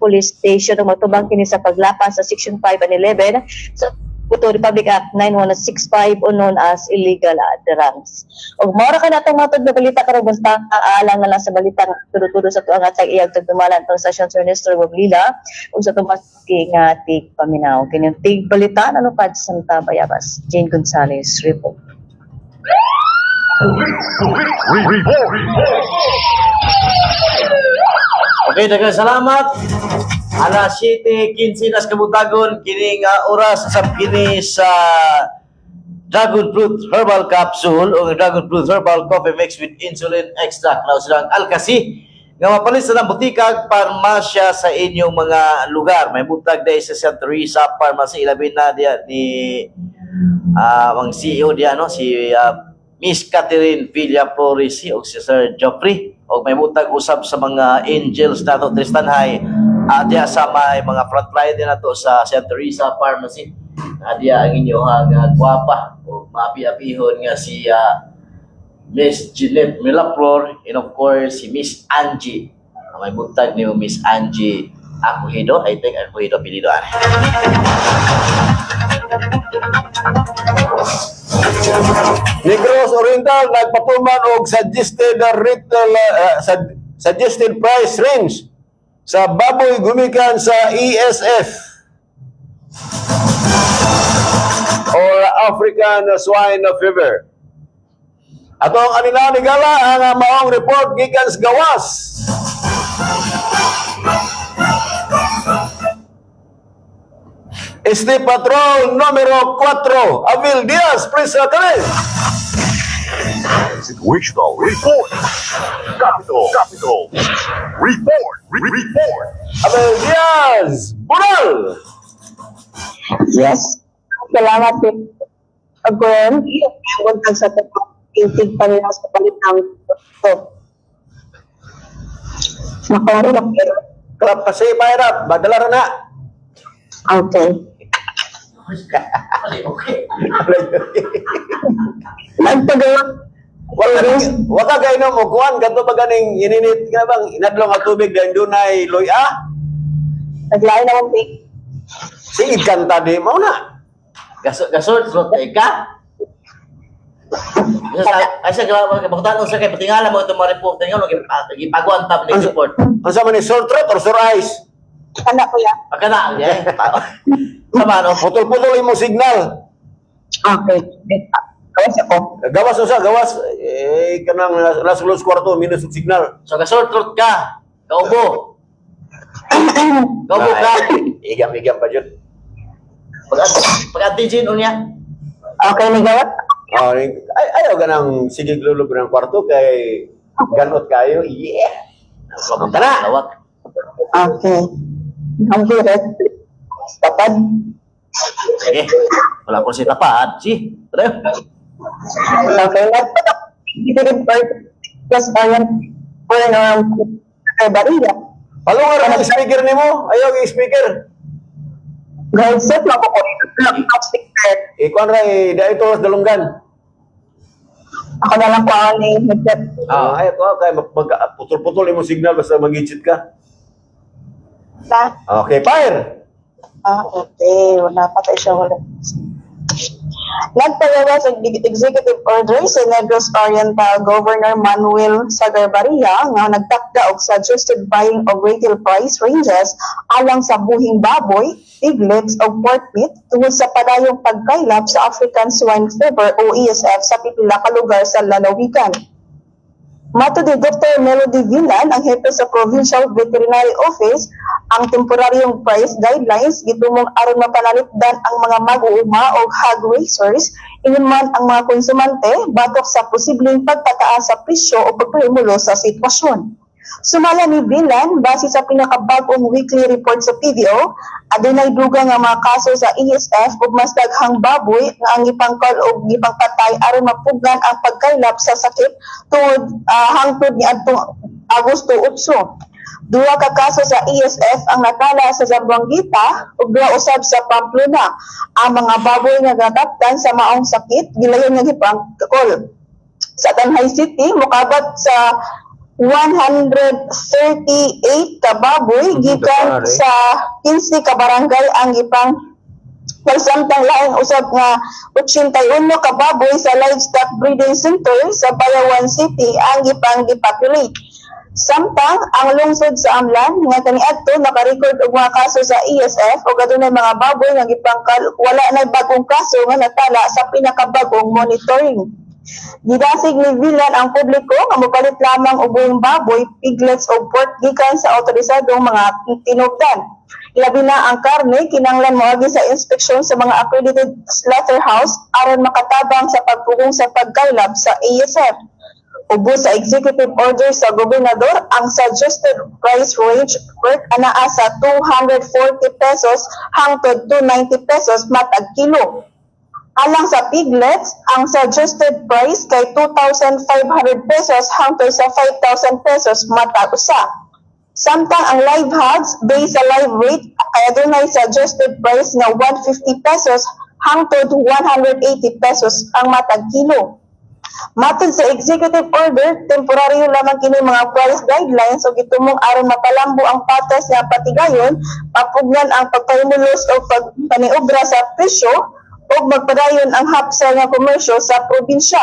Police Station ug matubang kini sa paglapas sa Section 5 and 11 sa Puto Republic Act 9165 o known as illegal adherence. Og mora ka natong matod na balita karong basta aalang na lang sa balita tudo-tudo sa tuang atag iyag tagdumalan tong Session Minister Boblila ug sa tumaski nga tig paminaw kining tig balita ano pad Santa Bayabas. Jane Gonzalez report. Okay, daghang salamat. Alas 7:15 nas kabutagon kining oras sa kini sa Dragon Fruit Herbal Capsule o Dragon Fruit Herbal Coffee Mix with Insulin Extract na silang Alkasi nga mapalit sa ng butikag parmasya sa inyong mga lugar. May butag dahil sa Santa Teresa Pharmacy, ilabin na diya ni ang CEO diya, no? Si Miss Catherine Villa Flores o si Sir Joffrey. O may butag usab sa mga angels na to Tristan High. Diya sa may mga frontline din na to sa Santa Teresa Pharmacy. Diya ang inyong gwapa o maapi-apihon nga si Miss Jeanette Milaflor and of course si Miss Angie. May butag ni Miss Angie Akuhido. I think Akuhido pilido ani. Negros Oriental nagpatuman og suggested retail suggested price range sa baboy gumikan sa ESF or African Swine Fever. Atong anila ni Gala ang maong report gikan sa gawas. Este Patrol numero 4, Avil Diaz, Presa Karen. Situational report. Capital. Report. Avil Diaz, Bunal. Yes. Salamat din. Again, yung sa tintig pa nila sa balitang ito. Nakawari lang pero. Klap kasi mahirap, badala na. Okay. Okay. Nagpagawa. Waka kayo mo kuhan, kanto pa ganing ininit ka bang inadlong ang tubig dahil doon ay loya? Naglain naman big. Sige, kanta di mo na. Gasol ka. Asa baktan sa kay patingala mo itong mga report nga gipaguan tab ni report. Ano man ni sore throat or sore eyes? Anak ko yan. Kana ya. Sama no. Putol-putol imong signal. Okay. Kawas ako. Gawas usa, gawas. Kanang nasa kwarto, minus yung signal. So gasol ka. Kaubo. Kaubo ka. Igam-igam pa dyan. Pag-antigen unya. Okay, nagawat. Ayaw ganang sige lulog ng kwarto kay ganot kayo. Yeah! Papunta na. Lawak. Okay. Ang biret. Tapad. Sige. Wala ko si tapad. Si. Tara. Okay. Nagpapag plus bayan po ng Barilla. Palungar ang speaker ni mo. Ayaw yung speaker. Headset lang ako. Speaker. Ikuan ra dahil ito dalunggan. Ako na lang po ang headset. Ayaw ko kay putol-putol imong signal basta mag-itchit ka. Okay, fire! Okay. Wala pa tayo siya. Wala. Nagpagawa sa executive order si Negros Oriental Governor Manuel Sagarbarria nga nagtakda og suggested buying of retail price ranges alang sa buhing baboy, piglets o pork meat tungod sa padayong pagkaylap sa African Swine Fever o ESF sa pipila ka lugar sa lalawigan. Mato ni Dr. Melody Villan, ang hepe sa Provincial Veterinary Office, ang temporaryong price guidelines gitumong aron mapanalipdan ang mga mag-uuma o hog raisers, iniman ang mga konsumante batok sa posibleng pagpataas sa presyo o pagpahimulo sa sitwasyon. Sumala ni Villan, base sa pinakabagong weekly report sa PDO, adunay dugang nga mga kaso sa ESF ug mas daghang baboy nga ang gipangkal o gipangpatay aron mapugan ang pagkaylap sa sakit tungod hangtod niadtong Agosto 8. Duha ka kaso sa ESF ang natala sa Zamboanguita ug duha usab sa Pamplona. Ang mga baboy nga gadaptan sa maong sakit gilayon nga gipangkol. Sa Tanay City, mokabat sa 138 ka baboy gikan Pare. sa 15 ka barangay ang gipang samtang laing usab nga 81 ka baboy sa livestock breeding center sa Bayawan City ang gipang depopulate. Samtang ang lungsod sa Amlan nga kaniadto naka-record og mga kaso sa ESF o adunay mga baboy nga gipangkal wala na bagong kaso nga natala sa pinakabagong monitoring. Gidasig ni Villan ang publiko nga mopalit lamang og buhing baboy, piglets o pork gikan sa awtorisadong mga tinubdan. Labi na ang karne kinahanglan moagi sa inspeksyon sa mga accredited slaughterhouse aron makatabang sa pagpugong sa pagkaylab sa ASF. Ubos sa executive order sa gobernador, ang suggested price range pork anaa sa 240 pesos hangtod 290 pesos matag kilo. Alang sa piglets, ang suggested price kay 2,500 pesos hangtod sa 5,000 pesos matag usa. Samtang ang live hogs based sa live weight kay adunay suggested price nga 150 pesos hangtod 180 pesos ang matag kilo. Matod sa executive order, temporaryo lamang kini mga price guidelines o gitumong aron mapalambo ang patas nga patigayon, papugnan ang pagpahimulos o pagpaniobra sa presyo o magpadayon ang hapsa nga komersyo sa probinsya.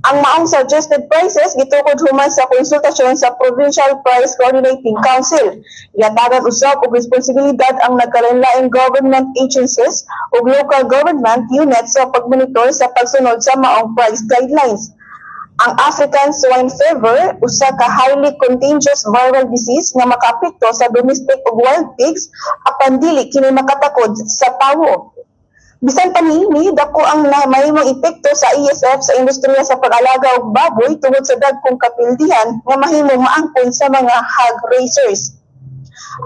Ang maong suggested prices gitukod human sa konsultasyon sa Provincial Price Coordinating Council. Yatagan usab og responsibilidad ang nagkalain-laing government agencies ug local government units sa pagmonitor sa pagsunod sa maong price guidelines. Ang African swine fever, usa ka highly contagious viral disease nga makaapekto sa domestic ug wild pigs apan dili kini makatakod sa tawo. Bisan pa niini, dako ang mahimong epekto sa ESF sa industriya sa pag-alaga og baboy tungod sa dagkong kapildihan nga mahimong maangkon sa mga hog raisers.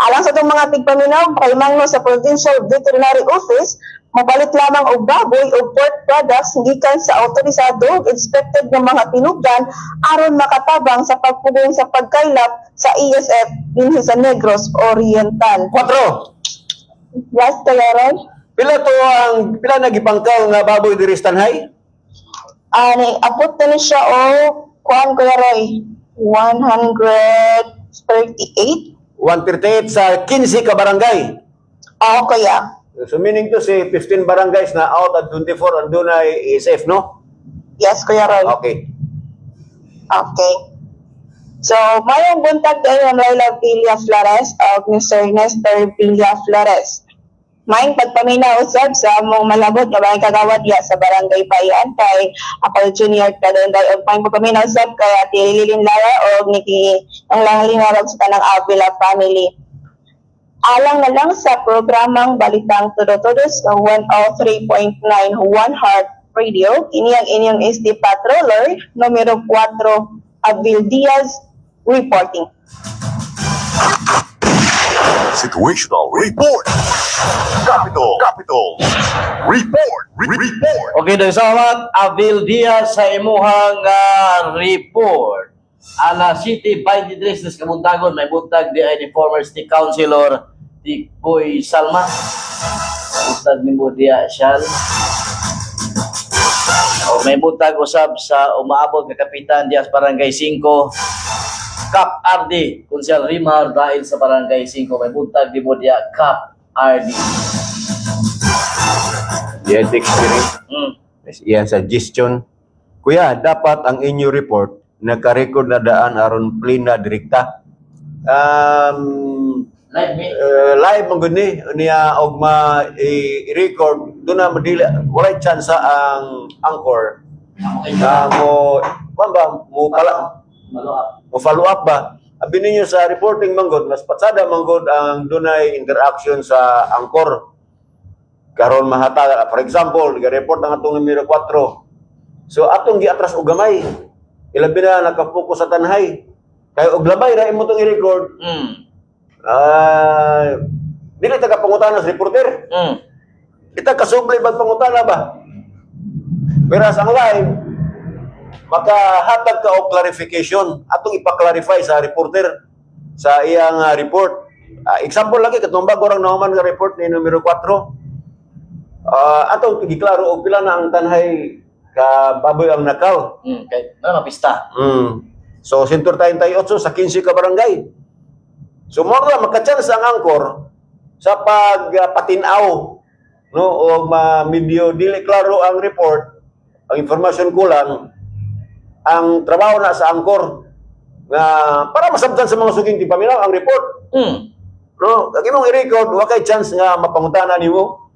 Alang sa itong mga tigpaminaw, kahimangno sa Provincial Veterinary Office, mabalit lamang og baboy o pork products gikan sa autorisado ug inspected ng mga tinubdan aron makatabang sa pagpugong sa pagkaylap sa ESF dinhi sa Negros Oriental. 4. Yes, Tayaran? Pila nagipangkaw nga baboy diri sa Tanhay? Abot na ni siya o kuhan ko Roy, 138. 138 sa 15 ka barangay. Oo, kuya. So meaning to say 15 barangays na out at 24 andun ay ESF, no? Yes, Kuya Roy. Okay. Okay. So, mayong buntag kayo ng Royla Villa Flores o Mr. Nestor Villa Flores. Mayong pagpaminaw usab sa among malabot nga mga kagawad ya sa Barangay Bayan kay ako Junior Kalenday o mayong pagpaminaw usab kay Ate Lilin Lara o Niki ang langalingarag sa tanang Avila family. Alang na lang sa programang Balitang Todo-Todos sa 103.9 One Heart Radio, kini ang inyong SD Patroller, numero 4, Abil Diaz, reporting. Situational report. Capital. Report. Okay, salamat Avil Diaz sa imuhang report. Ana City 23 nas kabuntagon may buntag di ay ni former city councilor Boy Salma. Buntag ni mo diya siya. O may buntag usab sa umaabot nga kapitan diya sa Barangay 5. Kap RD Kunsel Rimar dahil sa Barangay 5 may buntag di mo diya Kap RD. Yan experience. Yan suggestion. Kuya, dapat ang inyo report nagka-record na daan aron plina direkta. Live me. Live ang gani niya og ma-record do na madili walay chance ang anchor na mo follow up ba abi ninyo sa reporting manggod mas patsada manggod ang dunay interaction sa anchor karon mahata for example ga-report ang atong numero 4 so atong giatras og gamay ilabi na naka-focus sa Tanhay kay og labay ra imo tong i-record dili taga pangutana sa reporter. Kita kasubli bag pangutana ba? Whereas ang live, makahatag ka o clarification atong ipa-clarify sa reporter sa iyang report. Example lagi, katong bago orang naman nga report ni numero 4. Atong giklaro og pila na ang Tanhay ka baboy ang nakaw. Okay, na pista. So 138 sa 15 ka barangay. So mo ra makachance ang angkor sa pagpatinaw no o medyo dili klaro ang report, ang information kulang, ang trabaho na sa angkor nga para masabtan sa mga suging tipaminaw ang report. No, kag imong i-record wa kay chance nga mapangutana nimo.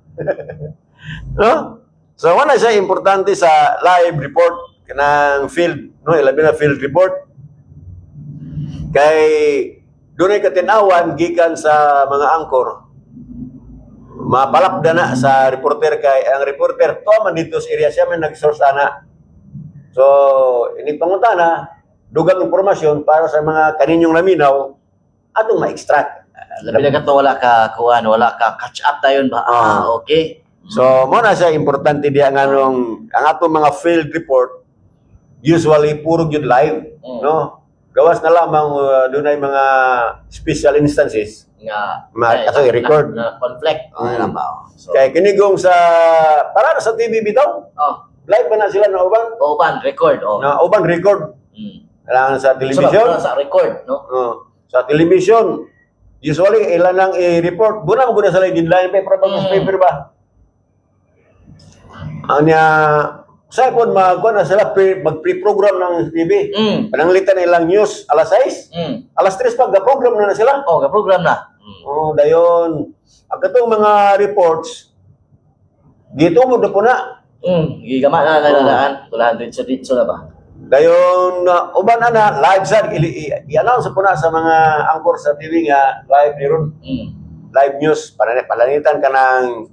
No? So wala siya importante sa live report kanang field, no, ilabi na field report. Kay dunay katinawan gikan sa mga angkor. Mapalapda na sa reporter kay ang reporter to man dito sa area siya man nag-source ana. So ini pangutana dugang impormasyon para sa mga kaninyong laminaw atong ma-extract. Labi na kato wala ka kuan, wala ka catch up dayon ba? Okay. So mo na siya importante diya nganong ang atong mga field report usually puro gyud live, no? Gawas na lamang dunay mga special instances Nga ato i-record. na conflict. Ano ba? So, Kay kinigong sa para sa TV bitaw, live ba na sila na uban? uban record Na uban record. Kailangan sa So, television. sa record, no? Sa television, usually ilan lang i-report. Buna mo guna sa deadline paper ba newspaper ba? Anya sa ipon magkuha na sila mag-pre-program ng TV. Pananglitan na ilang news alas 6. Alas 3 pag-program na sila. Program na. Dayon. Ang katong mga reports, dito mo po na. Gigama na nalaan. Tulahan dito na ba? Dayon, uban na live sa i-announce po na sa mga angkor sa TV nga live niron. Live news, palanitan ka ng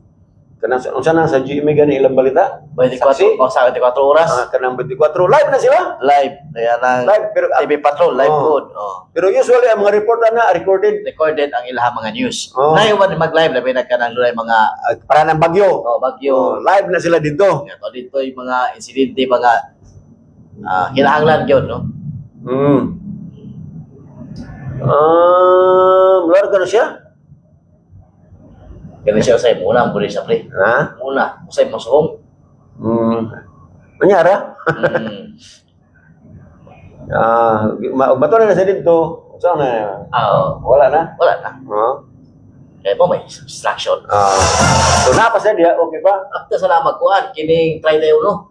unsa na sa GMA gani ilang balita? 24 sa 24 oras. Kanang 24 live na sila. Live. Kaya ng Live pero TV Patrol, live food. pero usually ang mga report na recorded Recorded ang ilang mga news. Oh. Mag-live, labi na ka ng mga para ng bagyo. bagyo. Live na sila dito. Ito dito yung mga insidente, mga kinahanglan yun, no? Larga na siya. Kaya siya usay muna ang buri sa pre. Ha? Muna, usay masuhong. Manyara? Bato na siya dito. Saan na? Wala na? Wala na. Kaya mo may instruction. So napas na diya, okay pa? After sa magkuhan, kining 31.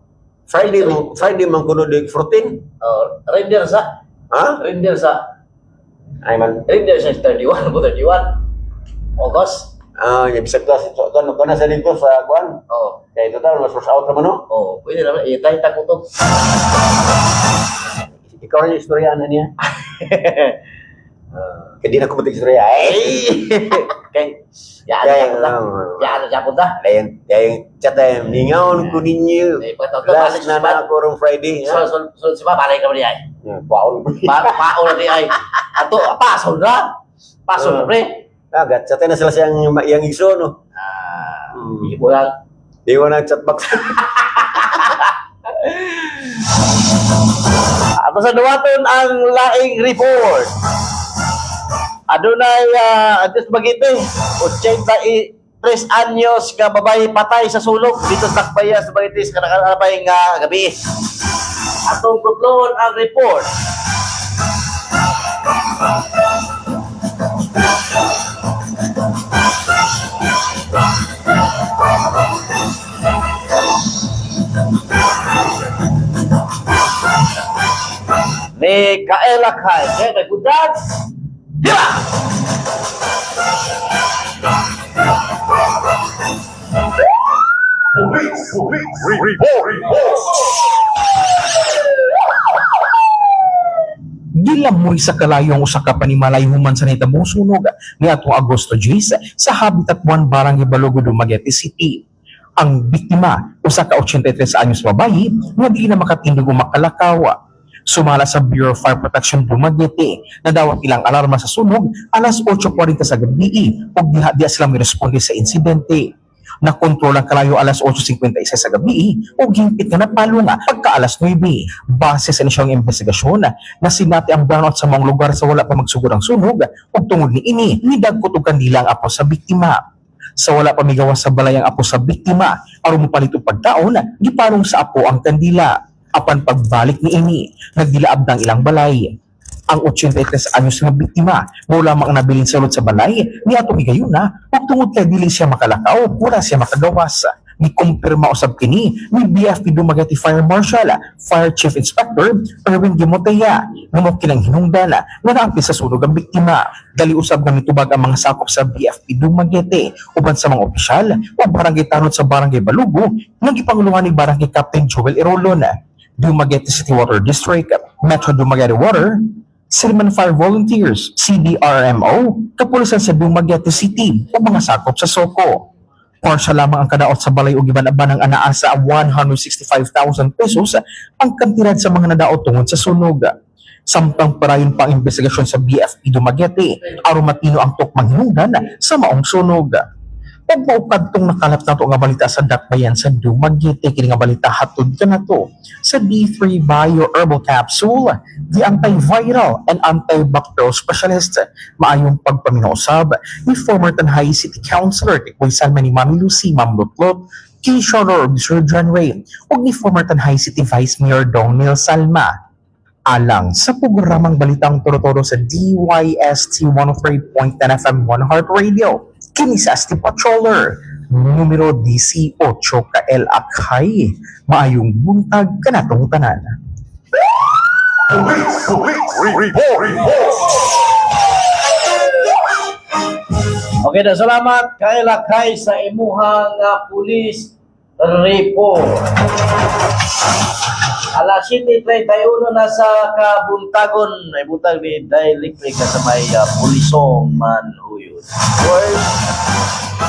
Friday man kuno dig 14. Render sa. Ha? Render sa. Ay man. Render sa 31. 31. August. Yung bisag to, so doon na sa dito sa kuan. Kaya ito tayo, mas source out naman, no? Pwede naman. Itay ko to. Ikaw rin yung istorya niya. Kaya di na kumatik istorya. Kay, yan na siya punta. Yung chat ay, ningaon ko ninyo. Last na na ako rong Friday. So, si ba, balay ka ba niya? Paul. Paul na niya ay. Ato, pasol na. Pasol na, pre. Agad, chat na sila siyang iso, no? Hindi mo lang. Di mo na chat box. Ato sa duwaton ang laing report. Adunay atis bagite 83 anyos nga babae patay sa sulog dito sa Tacbayas sa Bagitis kanang nga gabi. Atong tutlon ang report. Ni Kaela Kai, nagudad. Diba? Gilamoy sa kalayo ang usa ka panimalay human sa nahitabong sunog ni atong Agosto 10 sa Habitat 1 Barangay Balogo, Dumaguete City. Ang biktima, usa ka 83 anyos babae, nga di na makatindog o makalakaw. Sumala sa Bureau of Fire Protection Dumaguete na dawat ilang alarma sa sunog alas 8:40 sa gabi ug diha sila miresponde sa insidente. Nakontrol ang kalayo alas 8:51 sa gabi ug hingpit nga napalo nga pagka alas 9. Base sa inisyong investigasyon na sinati ang brownout sa mga lugar sa wala pa magsugod ang sunog ug tungod ni ini nidagkot og kandila ang apo sa biktima. Sa wala pa migawas sa balay ang apo sa biktima aron mopalit og pagkaon gipalong sa apo ang kandila. Apan pagbalik ni ini, nagdilaab ng ilang balay. Ang 83 anyos nga biktima mo lamang ang nabilin sulod sa balay ni atong igayuna ug tungod kay dili siya makalakaw wala siya makagawas. Gikumpirma usab kini ni BFP Dumaguete Fire Marshal Fire Chief Inspector Erwin Gimoteya nga mo kilang hinungdan nga naampi sa sunog ang biktima. Dali usab nga mitubag ang mga sakop sa BFP Dumaguete uban sa mga opisyal o barangay tanod sa barangay Balugo nga gipanguluhan ni barangay Captain Joel Irolon, Dumaguete City Water District, Metro Dumaguete Water, Silman Fire Volunteers, CDRMO, kapulisan sa Dumaguete City o mga sakop sa Soko. Porsa lamang ang kadaot sa balay o giban-aban ng anaasa 165,000 pesos ang kantirad sa mga nadaot tungod sa sunog. Samtang parayon pa ang investigasyon sa BFP Dumaguete, aron matino ang tukmang hinungdan sa maong sunog. Pagmaukad tong nakalap nato nga balita sa dakbayan sa Dumaguete, kini nga balita hatod kanato sa D3 Bio Herbal Capsule, the antiviral and antibacterial specialist. Maayong pagpaminausab ni former Tanhay City Councilor Kikoy Salma ni Mami Lucy Mamlutlot, kay Shonor Sir John Ray, ug ni former Tanhay City Vice Mayor Donel Salma. Alang sa programang Balitang Toro-Toro sa DYST 103.10 FM 1 Heart Radio, kini sa Asti Patroller, numero 18 ka El Akhay. Maayong buntag kanatong tanan. Police report. Okay na, salamat kay Lakay sa imuhang police report. Alas 7:31 na sa kabuntagon ay buntag ni Dailik ka sa may pulisong Manuyod. Boy,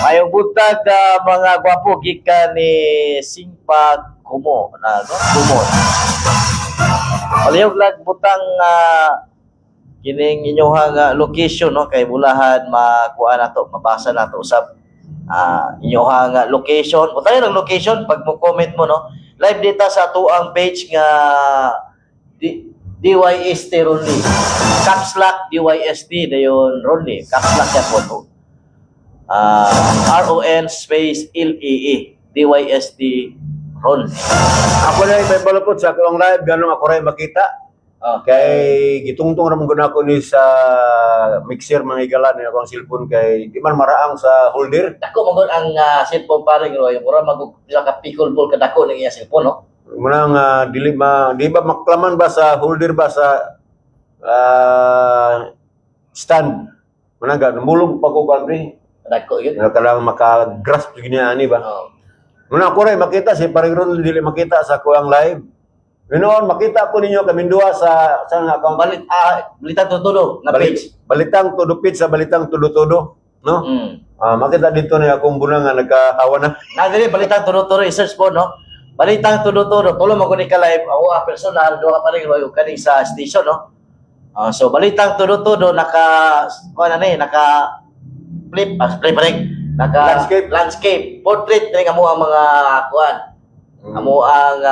mayong buntag mga gwapo gikan ni Singpag Kumo na no? Kumon. Palihog lag butang kining inyong location no kay bulahan makuha nato mabasa nato usab inyong location. Punta ng location pag mo comment mo no. Live data sa tuang page nga DYST Ronly. Caps Lock DYST dayon Ronly. Caps Lock yan po. RON space LEE DYST Ronly. Ako na may balapot sa akong live, ganun ako rin makita. Kay gitungtong ramon guna ko ni sa mixer mga igalan ni akong cellphone kay di man maraang sa holder. Dako magod ang cellphone pare ngo yung mura mag ka pickleball ka dako ning iya cellphone no. Muna nga di ba maklaman ba sa holder ba sa stand. Muna ga namulog pa ko kanri. Dako yun. Kailangan maka-grasp gini ani ba. Muna ako rin makita si Paringron dili makita sa kuang live. Ganoon, makita ko ninyo kamindua sa nga account. Balitang Tutudo na page. Balitang Tudupit sa Balitang Tudo-Tudo, no? Makita dito na akong bunang nga nagkahawa na. Nadiri Balitang Tudo-Tudo i-search po no. Balitang Tudo-Tudo, tulo mo ni ka live ako personal do ka pa rin kani sa station no. So Balitang Tudo-Tudo naka flip naka landscape portrait ni amo ang mga kuan. Amo ang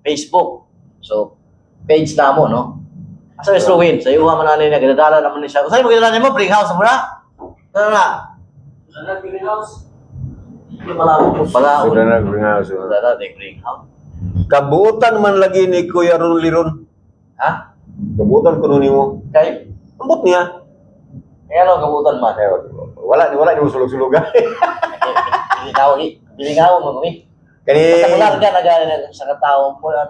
Facebook. So, page na mo, no? Asa Mr. Win, sa iyo man na niya, ginadala naman niya siya. Saan mo ginadala mo? Bring house, muna? Ano na? Ano bring house? Hindi malabo po pala. Sudah na bring house. Dala, bring house. Kabuutan man lagi ni Kuya Ron. Ha? Kabuutan ko nun mo. Kay? Ambot niya. Kaya ano, kabutan man? Wala ni mo sulog-sulugan. Bilingaw mo kami. Kani Basta mula ka sa katao mo na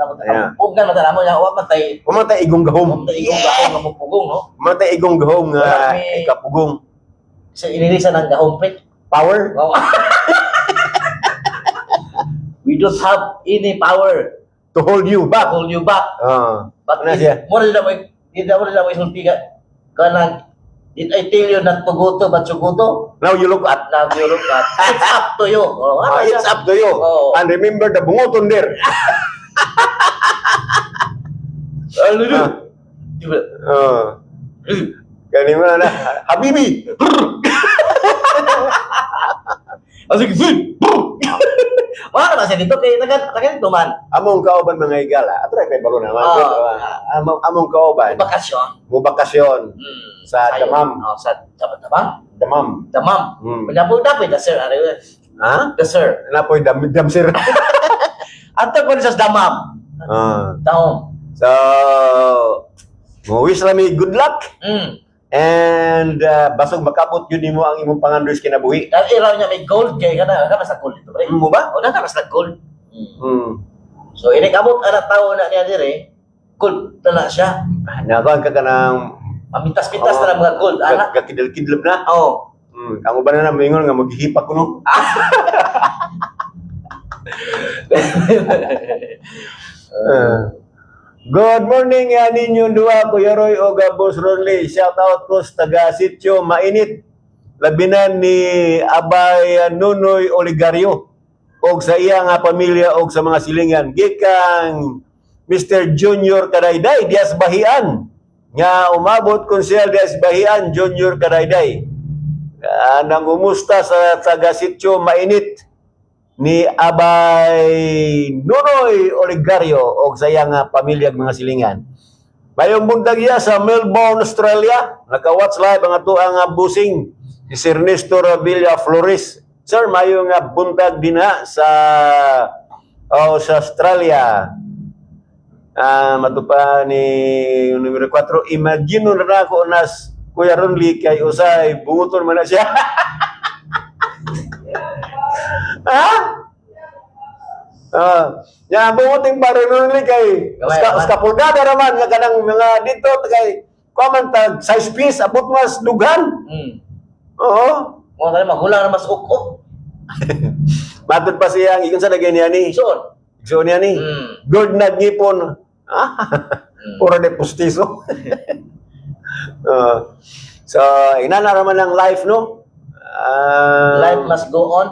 pugan mata mo ya wa matay Kumatay igong gahom. nga mo pugong no. Kumatay igong gahom nga ikapugong. Sa inilisa ng gahong pet. Power. We don't have any power To hold you to back. hold you back. But Ano siya? mo na may sulti ka. Kanang did I tell you not to go to but you go to? Now you look at. Now you look at. It's up to you. It's up to you. Oh. And remember the bungoton there. Ano yun? Kani mo na. Habibi. Asik sih. Wala na siya dito kay taga dito man. Among kauban mga igala. Atra kay balo naman. Among kauban. Bakasyon. Mubakasyon sa Sayo. Damam. Sa Damam. Damam. Menyambung dapat dah sir ada. Ha? The sir. Napoy damsir. Atau kau sa Damam. Taong. So, mo wish lami good luck and basog makabot yun nimo ang imong pangandoy sa kinabuhi. Dahil iraw niya may gold kay kana sa gold ito pre. Mo ba? O na sa gold. Hmm. So ini kabot anak tao na niya dire, gold na siya. Nakuha ka kanang Pamintas-pintas na mga gold ana. gakidil-kidlop na. Oh. Ang uban na mingon nga maghihipak ko no. Good morning ninyo duha, Kuya Roy o Boss Ronly. Shout out ko sa taga Sitio Mainit. Labinan ni Abay Nunoy Oligario og sa iya nga pamilya og sa mga silingan. Gikang Mr. Junior Karayday Diaz Bahian nga umabot konsel Diaz Bahian Junior Karayday. Nang umusta sa taga Sitio Mainit ni Abay Nunoy Oligario o sa iyang pamilya mga silingan. Mayong buntag iya sa Melbourne, Australia. Naka-watch live ang ato ang busing si Sir Nestor Villa Flores. Sir, mayong buntag din sa Australia. Matupa ni numero 4. Imagine na ako nas Kuya Ronly kay usay bunguton man na siya. Ha? Ya bunguting pare Ronly kay uska-pulgada raman nga kanang mga dito kay kuman tag size piece abot mas dughan. Oo. Mo tali magulang na mas ukok. Matod pa siya iyon sa lagay niya ni. Soon. So niya ni. Good na ngipon. Puro de pustiso. So, inanaraman ng life, no? Life must go on.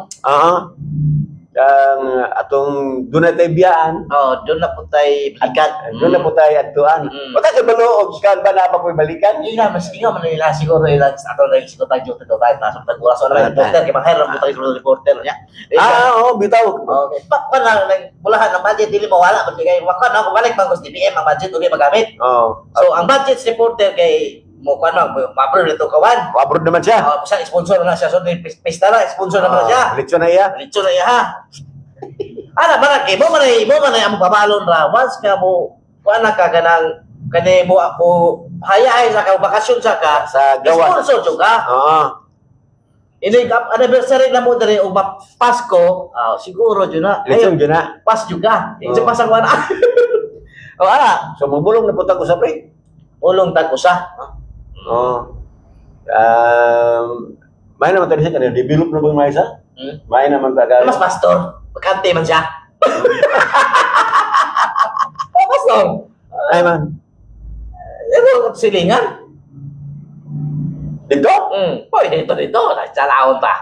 Ang atong doon tayo biyaan. Doon na po tayo balikan. Doon na po tayo atuan. Wala ka baluog, kan ba na pa po balikan? Mas inga man nila siguro ilang ato na siguro tayo dito tayo pasok tag oras wala reporter kay mahirap mo tayo reporter niya. Oo, bitaw. Okay. Pa na bulahan ng budget dili mawala man kay waka na ako balik pang DPM ang budget ug magamit. So ang budget reporter kay mo kan ma-approve nito kawan. Abroad naman siya. Sa sponsor na siya so pista na sponsor naman siya. Lechon na iya. Lechon na iya ha. Ana ba kay mo man ang pabalon ra once ka mo kuan ka ganang kani mo ako hayay sa ka bakasyon sa ka Sa gawa. sponsor jud ka. Ini anniversary na mo dere o Pasko, siguro jud na. Lechon dyan na. Pas juga. Sa pasang wana. Ana, So, mabulong na punta ko sa pre. ulong tag usa. May naman tayo siya kanina. Develop na ba yung mga isa? May naman tayo. Mas pastor, bakante man siya. Pastor. Ay man. Ito silingan. Dito? Boy, dito. Nagsalahon pa.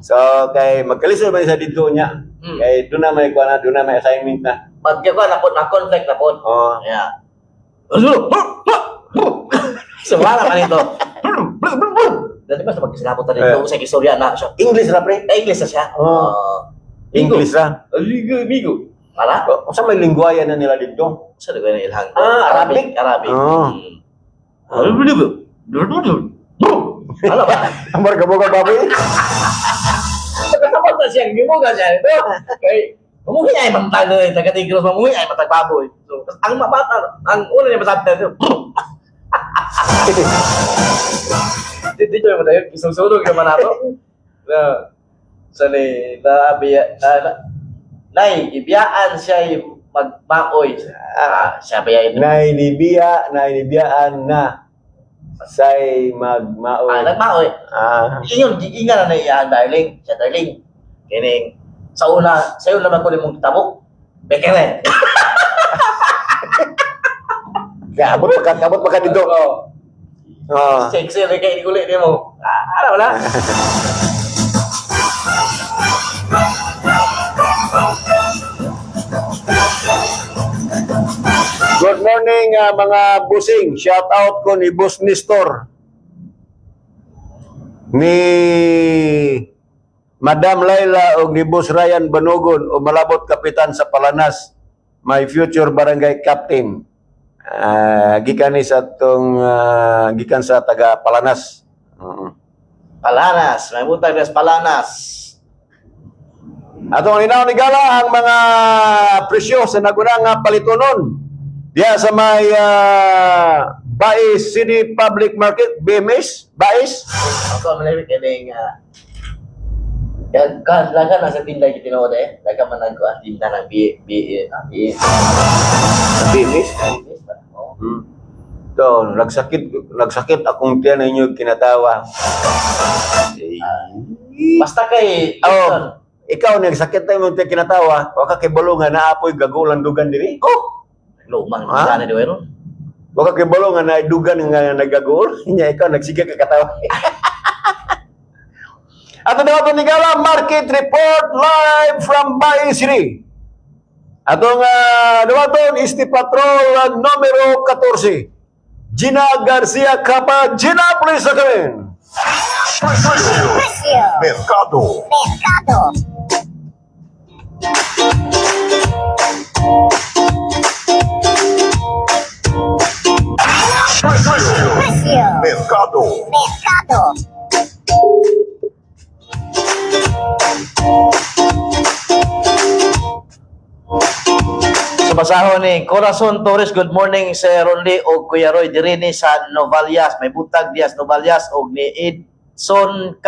So, kay magkalisod ba sa dito niya? Kay doon na may kuha na, doon na may assignment na. Magkagawa na po, na-conflict na po. Yeah. Sumara pa nito. Dati ba sa magkasilapot na dito sa istorya na siya. English na pre? English na siya. English na. Migo. Para? O sa may lingwayan na nila dito? Sa lugar na ilhang. Arabic? Arabic. Ano ba? Ang marga-boga baboy? Kapag na siya, gimuga siya. Kay, umuhi ay mantag na taga-tigros, umuhi ay matagbaboy. So, ang mabata, ang una niya masabi tayo, dito yung mga yun, isusunog naman nato. Ibiyaan siya magmaoy. Siya ba yan? Nainibiyaan na say magmaoy. Nagmaoy. Yun, gigingan na iyaan, darling. Siya, darling. Kining, sa'yo naman ko rin mong tabok. Bekere. Kabot pa ka dito. Sexy rin kayo, ikulit niya mo. Wala. Good morning mga busing. Shout out ko ni Boss Nestor. Ni Madam Laila o ni Boss Ryan Banogon o malabot kapitan sa Palanas. My future barangay captain. Gikan ni sa tong gikan sa taga Palanas. Palanas. May butag nas Palanas. Atong linaw ni Gala ang mga presyo sa nagunang palitonon. Diya sa may Bais City Public Market, BMS, Bais. Ako malawig kining laga na sa tinday kita tinood laga man ang tinda ng BMS. So, nagsakit akong tiyan ninyo kinatawa. basta kay Oh, ikaw nagsakit tayo mong tiyan kinatawa, waka kay balungan na apoy gagulan dugan diri. lumang Ha? sana di wero. Waka kay balungan na dugan nga nagagul, nya ikaw nagsiga ka katawa. Ato daw ni Gala Market Report live from Bais City. Atong dawaton is the patrol numero 14. Gina Garcia Capa. Gina, please come in. Mercado. Mercado. So basahon ni Corazon Torres, good morning Sir Ronly o Kuya Roy diri ni sa Novalias, may butag Diaz Novalias og ni Edson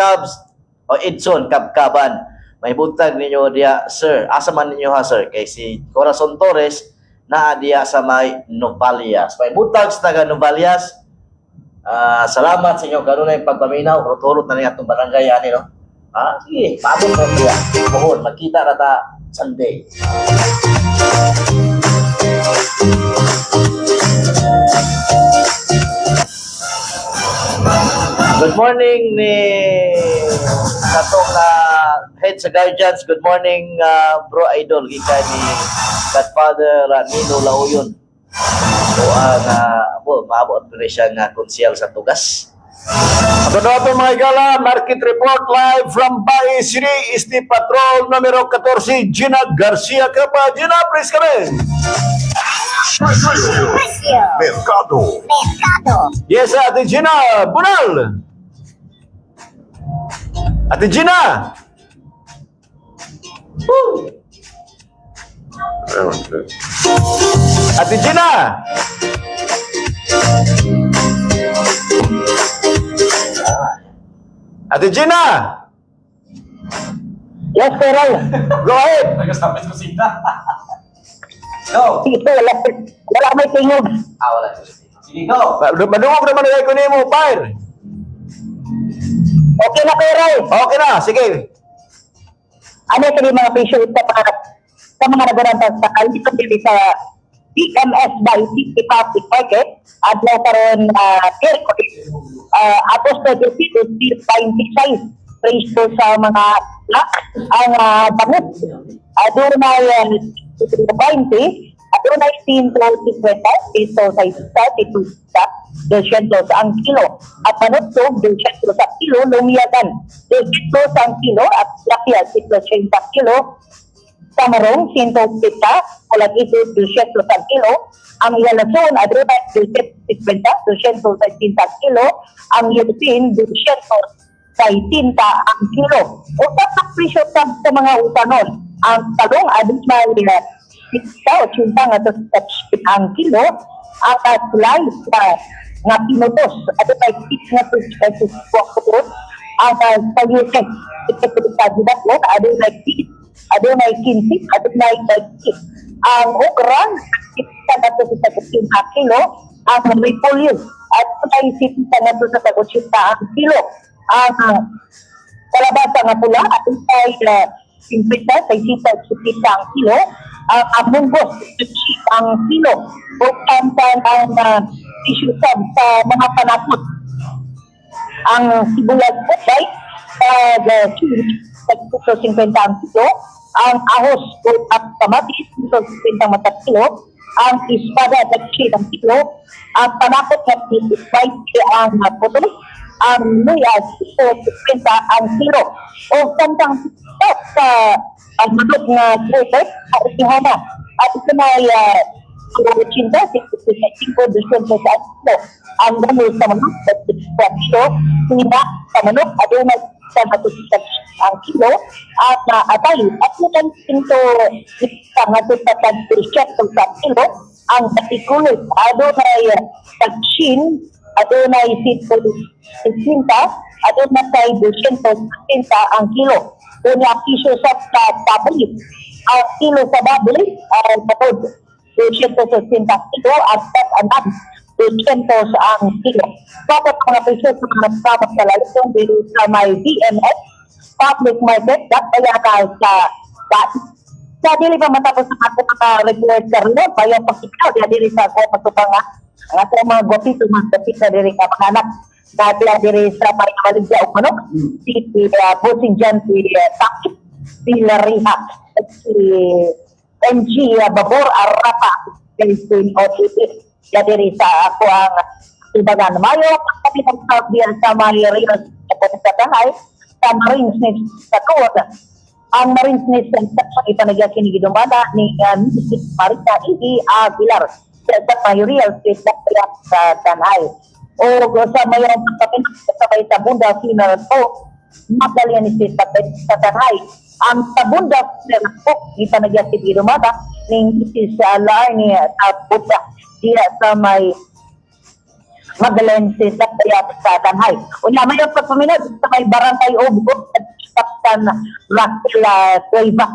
Kabkaban. May butag ninyo diya sir. Asa man ninyo ha sir? Kay si Corazon Torres naa diya sa may Novalias. May butag sa taga Novalias. Salamat sa inyo karon ay pagpaminaw, urot-urot na ni atong barangay ani no. Sige, paabot na diya. Mohon magkita na ta Sunday. Good morning ni katong head sa guardians. Good morning bro idol gikan ni Godfather Nino Lauyon. So maabot pa siya nga konsyel sa tugas. Ato daw mga Gala Market Report live from Bais City is the patrol numero 14. Gina Garcia Capa. Gina, please come in. Mercado. Yes, Ate Gina, Bunal. Ate Gina. Ate Gina. Ate Gina. Yes, Sir Roy. Go ahead. Go! Wala may tingog. Wala. Sige, go! Madungog naman na ko nimo, Fire. Okay na, Sir Roy. Okay na, sige. Ano ito yung mga patient sa mga nagunantang sa dito sa PMS by City Public Market at na karon atos na dito by size range po sa mga ang bangot doon na 20 at doon na 10 to 50 ito sa 32 200 ang kilo at manutog 200 sa kilo lumiyagan 200 ang kilo at lapya 80 kilo Tamarong, 150, alat ito, 200 sa kilo. Ang yalason, adrena, 250, 260 kilo. Ang yalapin, 200 sa 80 ang kilo. O tapos presyo sa mga utanon. Ang talong, adrena, 80 nga ang kilo. Ang slice nga pinutos, adrena, 6 nga pinutos. Ang sayusin, ito sa dibatlo, adrena, adunay 15, adunay 30. Ang okra, kita na ito sa 15 kilo. Ang repolyo, adunay 60 na ito sa 80 ang kilo. Ang kalabasa nga pula, adunay 50 sa 60 ang kilo. Ang amunggos, 50 ang kilo. O kantan ang tissue sa mga panapot. Ang sibuyas po, right? Sa 50 ang kilo. Ang ahos at kamatis, 50 mata kilo. Ang ispada at ang kilo. Ang panakot at 20 ang putol. Ang luyas, 50 ang kilo. O kantang sa manok na pupet, at ihana. At ito na ay 80, 55, 200 sa kilo. Ang gamol sa manok, 30 kilo. Hina sa manok, at yun ay sa matutupad ang kilo at atay at mutan pinto sa matutupad presyo sa kilo ang patikulit adunay tagsin adunay 150 adunay 250 ang kilo unya piso sa baboy ang kilo sa baboy ay matod 260 kilo at anak 200 ang kilo. Dapat mga presyo sa mga nagsabat sa lalitong dito sa may BMS public market dapat kaya ka sa sa dili pa matapos sa ako report karno bayan pagkikaw dia diri sa ako patupanga ang ato mga gopito mga kapita diri ka panganak dati diri sa may baligya o manok si bossing dyan si Takip si Lariha si MG Babor Arapa si OTP dia diri sa ako ang ibagan mayo kapitang sa diyan sa may Rios sa Tanay sa Marines sa Tuwag ang Marines Nation sa ipanagya kinigidumada ni Marita Idi Aguilar sa Real Estate sa Tanay. O sa mayroong pagkapinag sa may Tabunda Funeral po, Magdalena State sa Tanay. Ang Tabunda Funeral po, ipanagya kinigidumada ni Mrs. Larnie Tabunda diya sa may Magdalena State sa Tanay. Una mayroong pagpaminag sa may Barangay Obgo at Kaptan Raquel Cueva.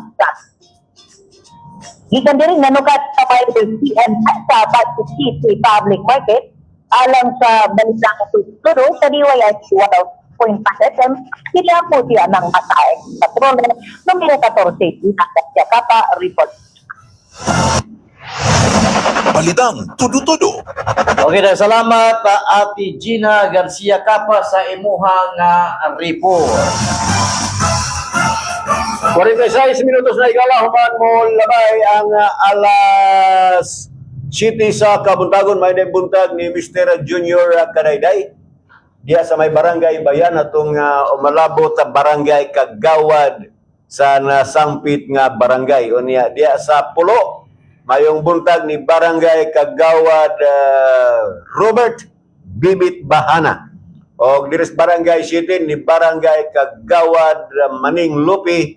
Gikan diri nanukat sa may PN sa Baguio City Public Market alang sa balitang tuturo sa DYS 1.5 FM sila po siya ng matae sa Trolo numero 14 Inakasya Kapa Report. Balitang tudo-tudo. Okay na, salamat Ate Gina Garcia Capa sa imuhang report. 46 minutos na igala, human mo labay ang alas 7 sa Kabuntagon. May buntag ni Mr. Junior Kadayday. Diya sa may barangay Bayan atong umalabot sa barangay Kagawad sa nasampit nga barangay. O niya, diya sa Pulo, mayong buntag ni barangay Kagawad Robert Bibit Bahana. O diris barangay 7 ni barangay Kagawad Maning Lupi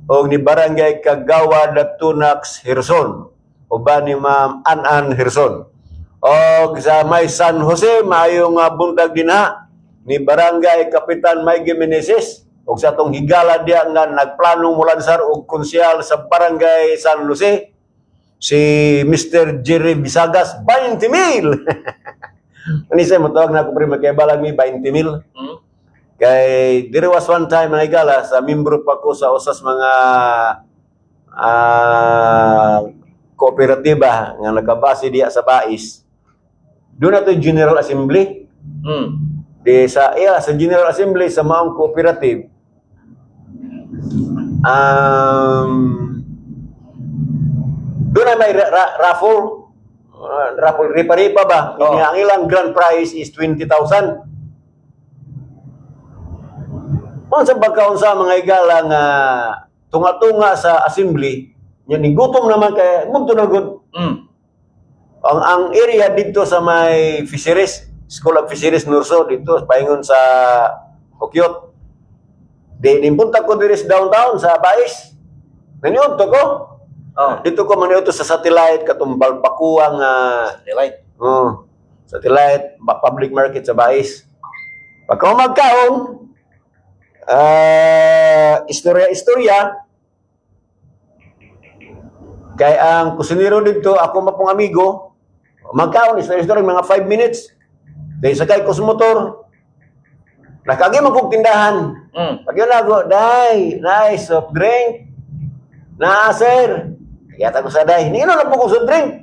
o ni barangay Kagawad Tunax Hirson o ba ni Ma'am Anan Hirson. O sa may San Jose mayong buntag din ha ni barangay Kapitan Mike Meneses o sa tong higala diya nga nagplanong mulansar og konsyal sa barangay San Jose si Mr. Jerry Bisagas 20,000. Ani say matawag na ko pre magkaibalang mi 20,000. Kay there was one time na igala sa membro pa ko sa usas mga kooperatiba nga nakabase diya sa Bais. Doon na to General Assembly. Di sa sa General Assembly sa maong cooperative. Doon na may raffle. Raffle ripa-ripa ba? Ang ilang grand prize is 20,000. Kung sa pagkaon sa mga igala nga tunga-tunga sa assembly, yan gutom naman kay mugto na good. Ang area dito sa may fisheries, School of Fisheries Nurso dito paingon sa Okyot. Punta ko diri sa downtown sa Bais. Naniud to ko. Dito ko maniud sa satellite katumbal pakuang Satellite. satellite public market sa Bais. Pagka magkaon istorya kay ang kusinero dito ako mapong amigo magkaon istorya mga 5 minutes dahil sakay ko sa motor nakagi magkog tindahan pag yun ako day nice soft drink na sir kaya ko sa day nino na po ko soft drink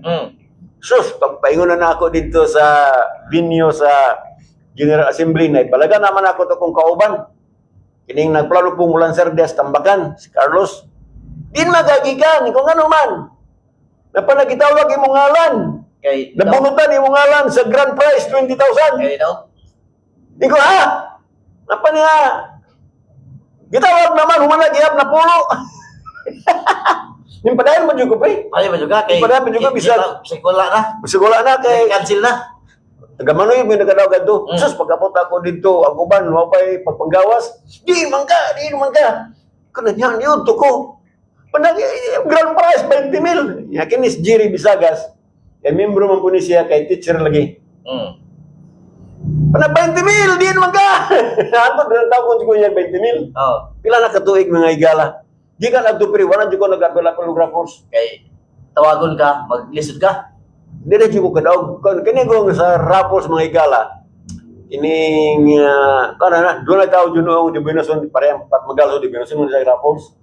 sus pagpaingon na ako dito sa venue sa General Assembly na ipalaga naman ako to kung kauban kining nagplano po mulan Sir Diaz Tambakan, si Carlos. Din magagikan, kung ano man. Napanagitawag imong ngalan. Nabunutan imong ngalan sa grand prize, 20,000. Kay daw? Di ko, Napa niya? Gitawag naman, humanagihap na pulo. Yung padayon mo dyan ko, pre. Padayon mo dyan ka? Padayon mo dyan ko, bisag. Sigula na. Sigula na, kay... Cancel na. Taga-Manoy, may nagadaw gadto. Mm. Sus, pagkapot ako dito, ang uban, mapay pagpanggawas. Di man ka. Kung yan, yun, tuko. Panag, grand prize, 20 mil. Yakin is Jerry Bisagas. Kaya membro man po ni siya, kay teacher lagi. Panag 20 mil, di naman ka. Ano, bilang tao ko niya 20 mil. Oh. Pila na katuig mga igala. Di ka nagtupiri, wala di ko nag-apel-apel Kay tawagon ka, maglisod ka. Dili ko kadaog kani ko sa Raffles mga igala ining kana na doon na tao juno di binason parehang pat magalso di binason sa Raffles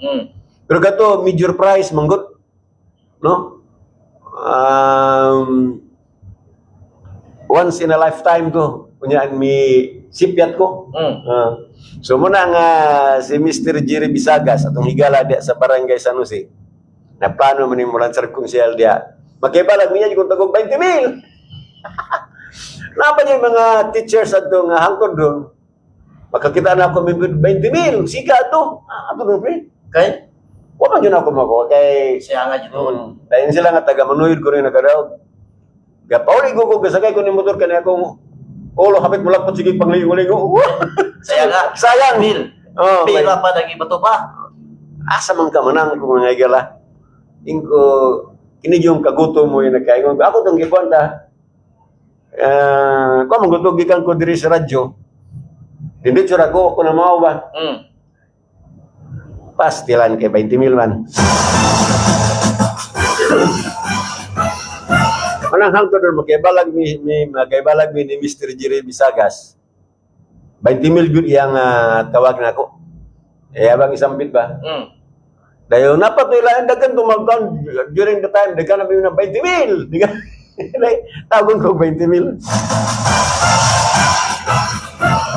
pero gato major prize manggot no once in a lifetime to kunya mi sipiat ko so muna nga si Mr. Jerry Bisagas atong higala dia sa barangay San Jose na plano man mo lansar kung siya dia magkaibalag niya kung tagog 20 mil. Napa niya mga teachers ato nga hangtod doon. Makakita na ako 20 mil. Sika ato. Ato doon, pre. Kay Wala yun ako mako. Kay siya nga dito. Dayon sila nga taga-Manoy ko rin nagadaog. Gapauli ko gasagay ko ni motor kani akong ulo hapit mulak pag sige pangligo-ligo. Saya nga. Sayang. Mil. Oh, Pira pa nagi bato pa. asa man ka manang kung mga igala. Ingko kini yung kagutom mo yung nagkaingon. Ako itong gikwanta, kung magutog gikan ko diri sa radyo, hindi tsura ko na mao ba? Pastilan kay 20 mil man. Manang hangtod doon, magkaibalag mi ni Mr. Jerry Bisagas. 20 mil yun iyang tawag na ako. Abang isang bit ba? Dahil napatulaan dagan tumagkan during the time dagan na ng 20 mil. Tagon ko 20 mil.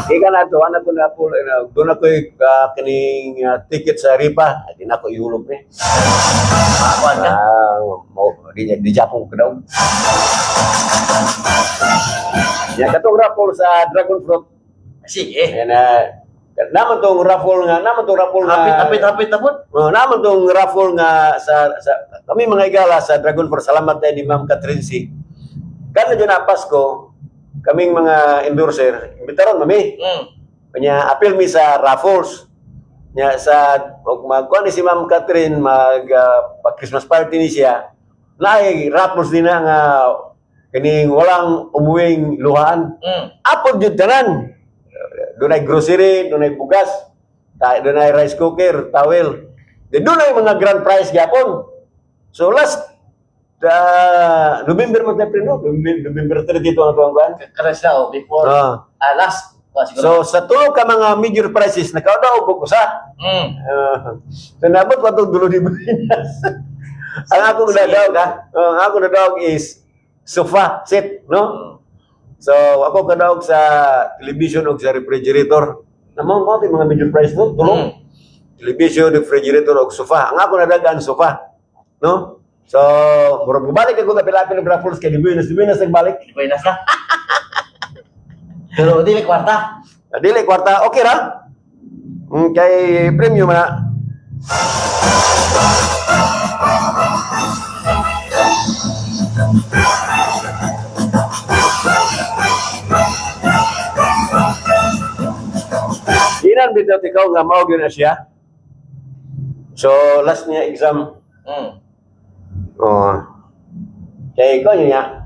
Ika na to, anak ko na po, doon ako kining ticket sa Ripa, di na ako ihulog ni. Kuan ka. Di Japon ko daw. Yan, katong raffle sa Dragon Fruit. Sige. Yan, naman tong raffle nga. Hapit na po. Naman tong raffle nga sa kami mga igala sa Dragon Fruit. Salamat tayo ni Ma'am Catherine C. Kana dyan na Pasko, kaming mga endorser, imbitaron mami. Kanya appeal mi sa raffles. Nya sa magkuan ni si Ma'am Catherine pag-Christmas party ni siya. Naay raffles din na nga kining walang umuwing luhaan. Apod jud tanan. Dunay grocery, dunay bugas, dunay rice cooker, towel. Dunay mga grand prize gyapon. So last November mo tayo no? November 30 ito ang tuwang Karas na o before. Last. So sa tulo ka mga major prizes nakaudaw ko sa. So nabot pa tong dulo di Buenas. Ang akong nadawag is sofa set, no? So ako kadawag sa television o sa refrigerator. Namang mo mga major prize no? Tulong. Television, refrigerator o sofa. Ang ako nadagaan sofa, no? So, murag balik ako kapilapin ng raffles kay di Buenas nagbalik. Buenas na. Pero dili kwarta. Dili kwarta, okay ra? Kay premium na. Inan bitaw ikaw nga mao gyud na siya. So, last niya exam. Oh. Kaya ikaw yun niya.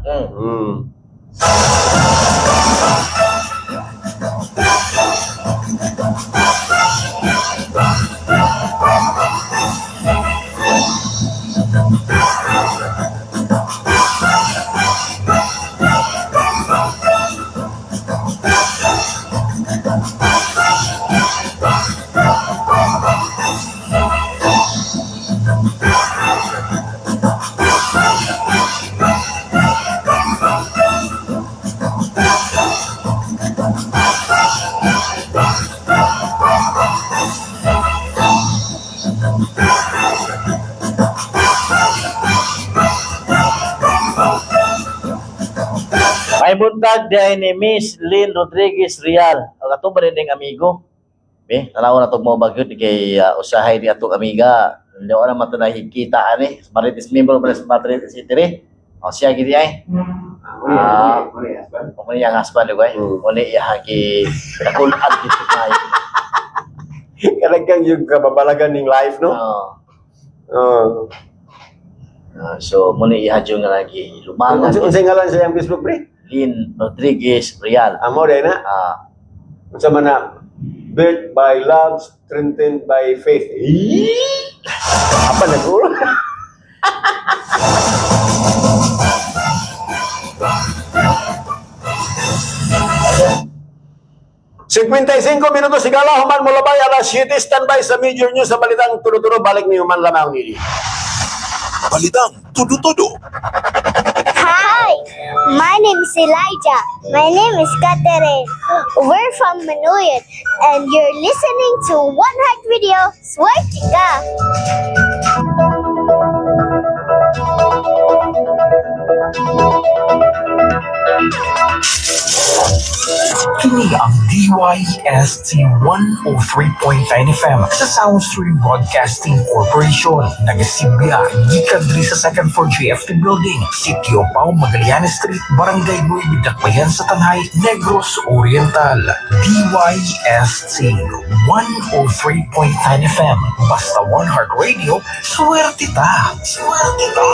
May buntag diay ni Miss Lynn Rodriguez Real. Ang ato ba rin amigo? Tanaw na to mo bagyod kay usahay di atong amiga. Hindi ko naman ito nakikita ani. Marites member pa sa Marites City. O siya gidi ay. Muni yang husband ko muni ihagi nakulat dito tayo. Kadang yung kababalagan ng life, no? Oh. So muni ihadyo nga lagi lumangan Unsay ngalan sa iyang Facebook, pre? Lin Rodriguez Real. Amo day na. Unsa man na? Built by love, strengthened by faith. Apa na ko? minutos sigala human mo labay alas 7 standby sa Major News sa balitang tulo-tulo balik ni human lamang nili. Balitang tudo-tudo. Hi, my name is Elijah. My name is Catherine. We're from Manuyan, and you're listening to One Heart Radio. Swerte ka! Kini ang DYST 103.9 FM sa Soundstream Broadcasting Corporation. Nagasibya, gikan diri sa second floor GFT Building, Sitio Pao, Magallanes Street, Barangay Nuy, Bidakbayan sa Tanhay, Negros Oriental. DYST 103.9 FM. Basta One Heart Radio, swerte ta! Swerte ta!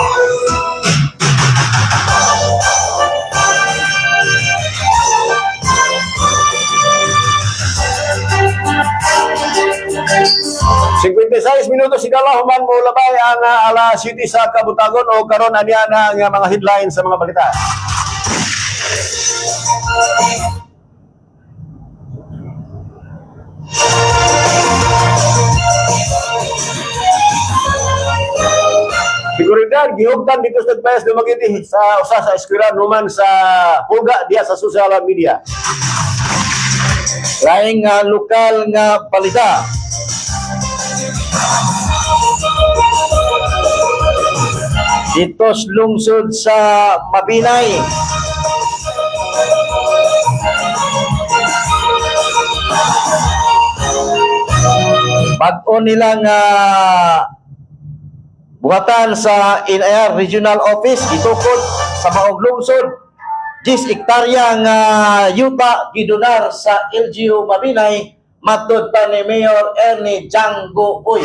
minutos sigala human mo labay ang alas 7 sa Kabutagon o karon aniya na ang mga headlines sa mga balita. Seguridad gihugdan dito sa Bayas Dumaguete sa usa sa eskwela numan sa Pulga diya sa social media. Laing lokal nga balita. Dito sa lungsod sa Mabinay. Bag-o nilang buhatan sa NIR Regional Office gitukod sa maong lungsod 10 hektarya nga yuta gidonar sa LGU Mabinay matud pa ni Mayor Ernie Django Uy.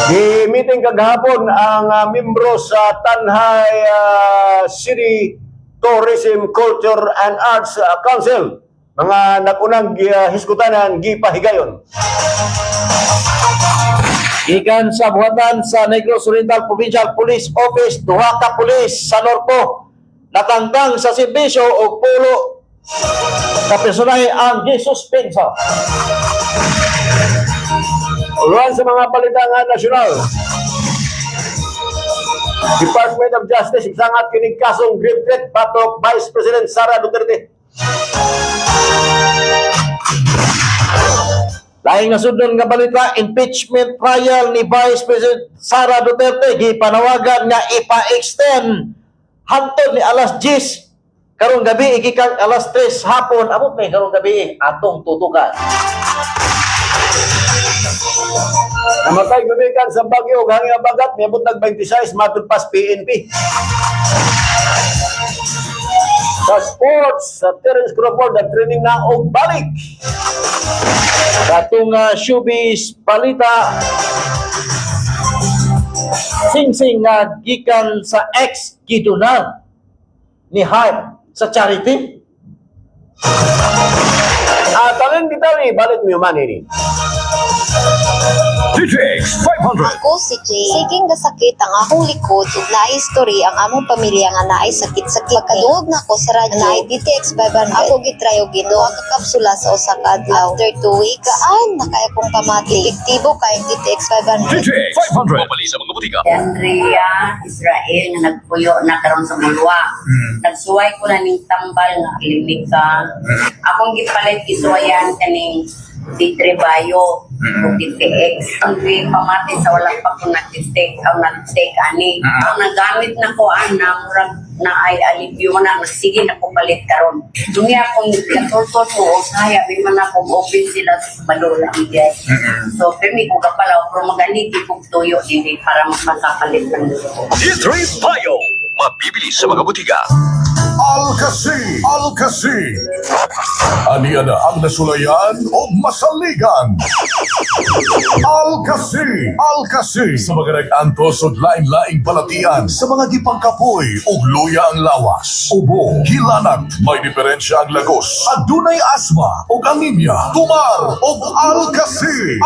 Gi-meeting kagahapon ang membro sa Tanhay City Tourism, Culture and Arts Council. Mga nagunang hiskutanan gipahigayon. Gikan sa buhatan sa Negros Oriental Provincial Police Office, duha ka pulis sa Norpo natangtang sa serbisyo o pulo sa personahe ang gisuspenso. Ulan sa mga balitang nasyonal. Department of Justice igsangat kining kasong grave threat batok Vice President Sara Duterte. Laing nasudnon nga balita, impeachment trial ni Vice President Sara Duterte gipanawagan nga ipa-extend hangtod ni alas 10 karong gabi ikikang alas 3 hapon abot may karong gabi atong tutukan. Namatay gumikan sa Bagyo ug hangin bagat miabot nag 26 matud pas PNP. Sa sports, sa Terence Crawford training na og balik. Katong showbiz balita, singsing nga gikan sa ex-gidonar ni Hype sa charity. Talent kita ni balik mi man ini. DJX 500. Ako si Jay. Siging gasakit ang akong likod ug naay history ang among pamilya nga naay sakit-sakit. Kaduog na ko sa radyo naay DTX 500. Ako gitry og ginuha ka kapsula sa usa ka adlaw. After 2 weeks, gaan na kay akong pamati. Epektibo kay DTX 500. DJX 500. Mabali sa mga butika. Andrea Israel nga nagpuyo na karon sa Mulwa. Nagsuway ko na ning tambal nga klinika. Akong gipalit gisuwayan kaning D3 Bio o DTX. Ang pamati sa walang pa kung nag-stake ang nag-stake ani. Ang nagamit na ko ana murag na ay alivyo man na sige na pupalit karon. Dunya akong natulto ko o saya may man akong open sila sa balola guys. So kami ko kapala pero maganiti kog tuyo din para makapalit ng D3 Bio. Mabibili sa mga butika. Alcasi. Aniya na ang nasulayan o masaligan. Alcasi. Sa mga nag-antos o laing-laing balatian, sa mga gipangkapoy o luya ang lawas, ubo, hilanat, may diferensya ang lagos, adunay asma o anemia, tumar o Alcasi.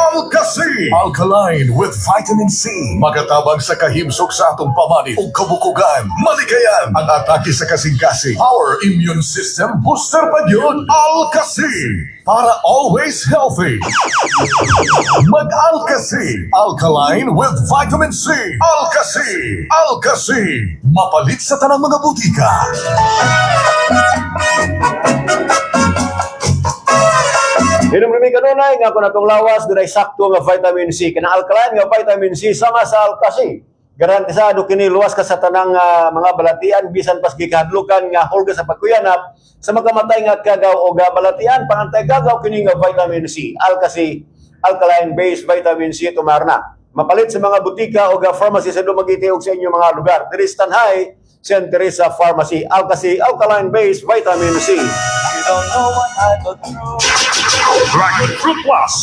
Alkaline with vitamin C. Magatabang sa kahimsok sa atong pamanit o kabukugan. Maligayan ang atake sa kasing-kasing. Our immune system booster pa yun. Alcasi. Para always healthy. Mag-Alcasi. Alkaline with vitamin C. Alcasi. Mapalit sa tanang mga butika. Hinumrimi kanunay nga kung natong lawas dunay sakto nga vitamin C. Kana alkaline nga vitamin C sama sa Alcasi. Garantisado kini luwas ka sa tanang mga balatian bisan pas gikahadlukan nga hulga sa pagkuyanap sa magamatay nga kagaw o balatian pangantay kagaw kini nga vitamin C. Alcasi, alkaline based vitamin C tumarna. Mapalit sa mga butika o pharmacy sa dumagiti og sa inyong mga lugar. Diri sa Tanhay, St. Teresa Pharmacy. Alcasi, alkaline based vitamin C. You don't know what I go through. Dragon Fruit Plus.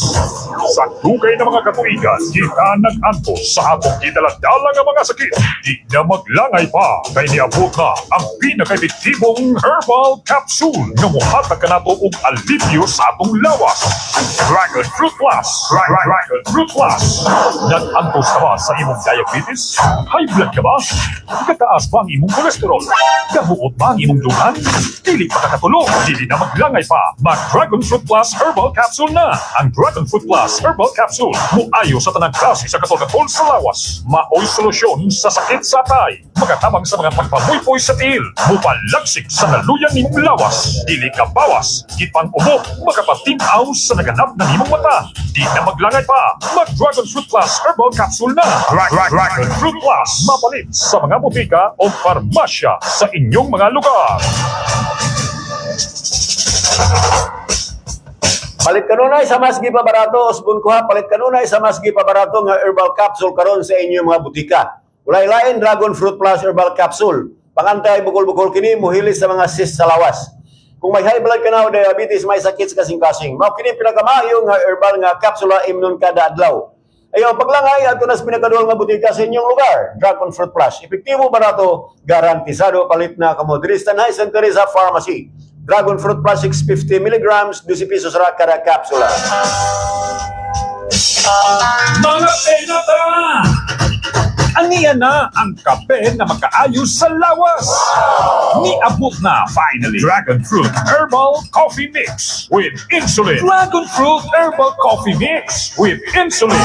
Sa dugay ng mga katuigan, kita nag-antos sa atong gidala-dala nga mga sakit. Di na maglangay pa, kay niabot na ang pinaka-epektibong herbal capsule nga muhatag ka nato og alivyo sa atong lawas. Dragon Fruit Plus. Dragon Fruit Plus. Nag-antos ka ba sa imong diabetes? High blood ka ba? Kataas ba ang imong kolesterol? Kabuot ba ang imong dugan? Dili pa kakatulog, dili na maglangay pa. Mag-Dragon Fruit Plus Herbal Capsule na. Ang Dragon Fruit Plus Herbal Capsule muayo sa tanang klase sa kasulgatol sa lawas. Maoy solusyon sa sakit sa atay. Magatabang sa mga pagpamuypoy sa tiil. Mupalagsik sa naluyang nimong lawas. Dili ka bawas. Gipang ubo. Magapatinaw sa naganap ng imong mata. Di na maglangay pa. Mag-Dragon Fruit Plus Herbal Capsule na. Dragon Fruit Plus. Mapalit sa mga butika o farmasya sa inyong mga lugar. Palit kanunay sa mas gipabarato, usbon ko ha, palit kanunay sa mas gipabarato nga herbal capsule karon sa inyong mga butika. Walay lain Dragon Fruit Plus Herbal Capsule. Pangantay bukol-bukol kini muhilis sa mga cyst sa lawas. Kung may high blood ka na o diabetes, may sakit sa kasing-kasing. Mao kini pinakamayo nga herbal nga kapsula imnon kada adlaw. Ayaw paglangay ato nas pinakaduhang nga butika sa inyong lugar. Dragon Fruit Plus. Epektibo barato, garantisado palit na kamo diri sa Tanhay St. Teresa Pharmacy. Dragon Fruit Plus 650 mg, 12 pesos ra kada kapsula. Mga penata! Aniya na ang kape na makaayos sa lawas. Niabot na finally Dragon Fruit Herbal Coffee Mix with Insulin. Dragon Fruit Herbal Coffee Mix with Insulin.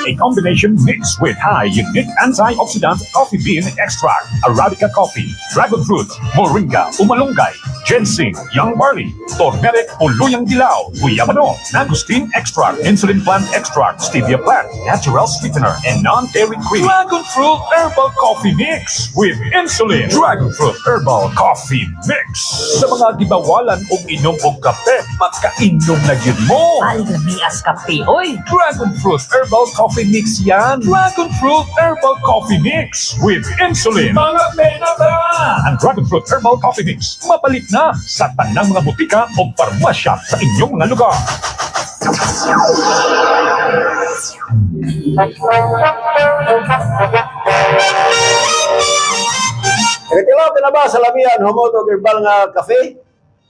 A combination mix with high unique antioxidant coffee bean extract, Arabica coffee, dragon fruit, moringa, umalunggay, ginseng, young barley, turmeric o luyang dilaw, guyabano, mangosteen extract, insulin plant extract, stevia plant, natural sweetener, and non-dairy cream. Dragon Fruit Herbal Coffee Mix with Insulin. Dragon Fruit Herbal Coffee Mix. Sa mga gibawalan o inom o kape, makainom na yun mo. Algamias kape, oy! Dragon Fruit Herbal Coffee Mix yan. Dragon Fruit Herbal Coffee Mix with Insulin. Mga penata! Ang Dragon Fruit Herbal Coffee Mix, mapalit na sa tanang mga butika o parmasya sa inyong mga lugar. Katilaw ka na ba sa lamian, humot o herbal nga kafe?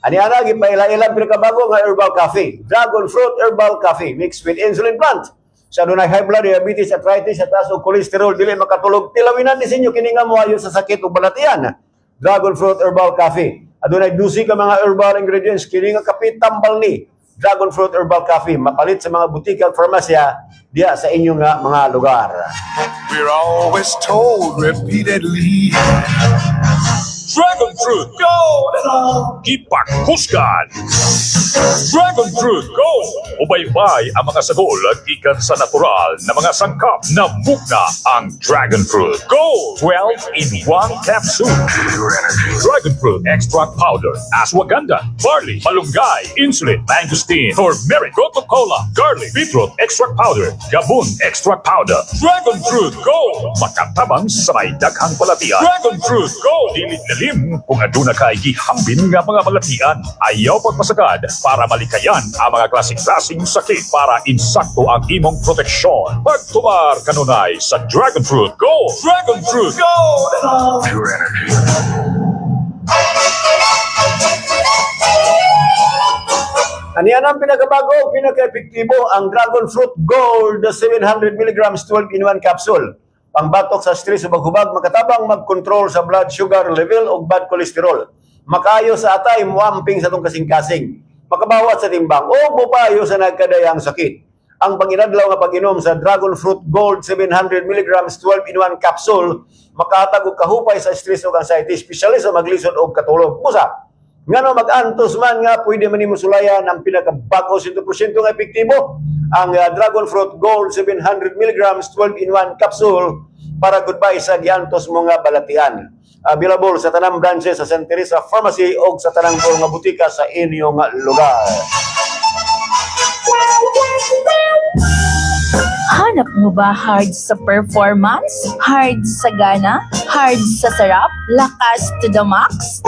Ani-ana, gipaila-ilang pinakabago nga herbal coffee. Dragon Fruit Herbal Coffee mixed with insulin plant. Sa dunay high blood, diabetes, arthritis, at taas o cholesterol, dili makatulog. Tilawinan din sinyo, kininga mo ayon sa sakit o balatian. Dragon Fruit Herbal Coffee. Adunay 12 ka mga herbal ingredients, kininga kapit tambal ni. Dragon Fruit Herbal Coffee, mapalit sa mga butika at farmasya diya sa inyong mga lugar. We're always told repeatedly, Dragon Fruit Gold! Gipakuskan! Dragon Fruit Gold! Ubaybay ang mga sagol at ikan sa natural na mga sangkap na bugna ang Dragon Fruit Gold! 12 in 1 capsule. Dragon Fruit Extract Powder, Ashwagandha, Barley, Malunggay, Insulin, Mangosteen, Turmeric, Coca-Cola, Garlic, Beetroot Extract Powder, Gabon Extract Powder, Dragon Fruit Gold! Makatabang sa may daghang balatian. Dragon Fruit Gold! Dilit lalim kung aduna ka gihambin nga mga balatian. Ayaw pagpasagad para malikayan ang mga klaseng-klaseng sakit para insakto ang imong proteksyon. Pagtumar kanunay sa Dragon Fruit Gold! Dragon Fruit Gold! Pure energy. Aniyan ang pinakabago, pinaka-epektibo ang Dragon Fruit Gold 700 mg 12 in 1 capsule. Pangbatok sa stress o maghubag, makatabang mag-control sa blood sugar level o bad cholesterol. Makayo sa atay, muamping sa itong kasing-kasing. Makabawat sa timbang o mupayo sa nagkadayang sakit. Ang panginadlaw nga pag-inom sa Dragon Fruit Gold 700 mg 12 in 1 capsule, makahatag og kahupay sa stress o anxiety, especially sa maglisod o katulog. Musa, ngano mag-antos man nga pwede man nimo sulayan ang pinakabago 100% nga epektibo ang Dragon Fruit Gold 700 mg 12 in 1 capsule para goodbye sa giantos mo nga balatian. Available sa tanang branches sa Santa Teresa Pharmacy o sa tanang nga butika sa inyong lugar. Hanap mo ba hard sa performance? Hard sa gana? Hard sa sarap? Lakas to the max?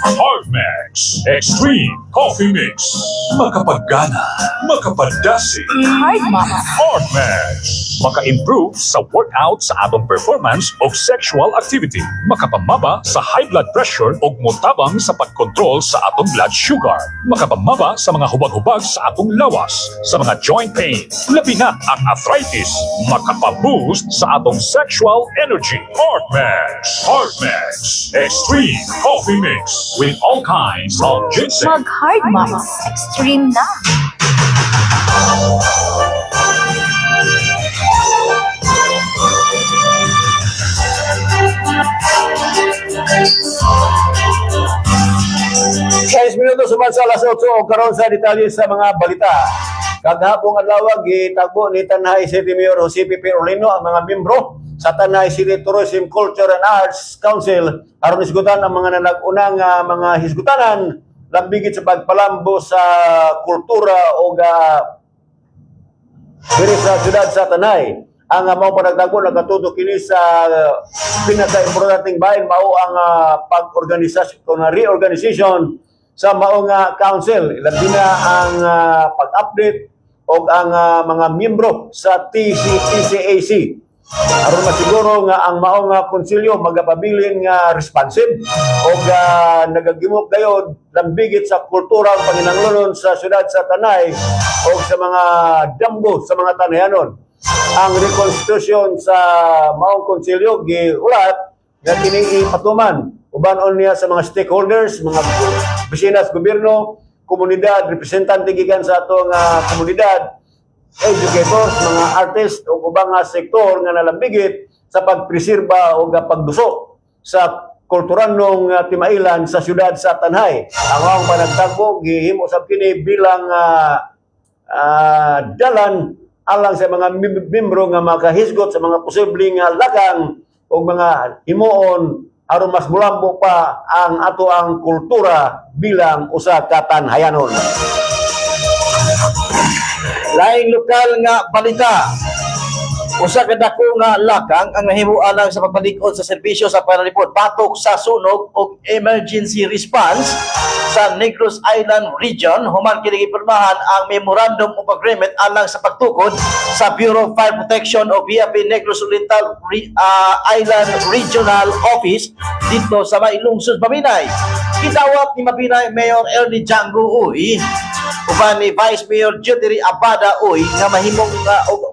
Hardmax Extreme Coffee Mix. Makapagana, makapadasi. Hardmax. Hardmax. Maka-improve sa workout sa atong performance o sexual activity. Makapamaba sa high blood pressure o mutabang sa pagkontrol sa atong blood sugar. Makapamaba sa mga hubag-hubag sa atong lawas, sa mga joint pain, labi na ang arthritis. Makapaboost sa atong sexual energy. Hardmax. Hardmax Extreme Coffee Mix with all kinds of ginseng. Mag-Hardmax. Extreme na. Minutos suman sa alas 8 o karon sa detalye sa mga balita. Kaghapong adlaw gitagbo ni Tanay City Mayor Jose Pepe Orlino ang mga miyembro sa Tanay City Tourism, Culture and Arts Council aron isgutan ang mga nanag-unang mga hisgutanan lambigit sa pagpalambo sa kultura o diri sa siyudad sa Tanay. Ang mga panagtagbo nagatutok kini sa pinaka-importanteng bahin mao ang pag-organisasyon o reorganization sa maong council. Labi na ang pag-update o ang mga miyembro sa TCAC. Aron masiguro nga ang maong konsilyo magapabilin nga responsive o nagagimok gayod lambigit sa kultura ang panginahanglanon sa siyudad sa Tanay o sa mga damgo sa mga Tanayanon. Ang reconstitution sa maong konsilyo giulat nga kining ipatuman uban-on niya sa mga stakeholders, mga bisinas, gobyerno, komunidad, representante gikan sa atong komunidad, educators, mga artists o ubang sektor nga nalambigit sa pagpreserba o pagduso sa kulturanong timailan sa siyudad sa Tanay. Ang mga panagtagbo gihimo sab kini bilang dalan alang sa mga membro nga makahisgot sa mga posibleng lakang o mga himuon aron mas mulambo pa ang ato ang kultura bilang usa ka Tanhayanon. Laing lokal nga balita. Usa ka dako nga lakang ang nahimuan lang sa pagpalig-on sa serbisyo sa panalipod batok sa sunog o emergency response sa Negros Island Region. Human kini gipirmahan ang Memorandum of Agreement alang sa pagtukod sa Bureau of Fire Protection o BFP Negros Oriental Island Regional Office dito sa Mailungsod, Mabinay. Gidawat ni Mabinay Mayor Ernie Django Uy uban ni Vice Mayor Jutiri Abada Uy nga mahimong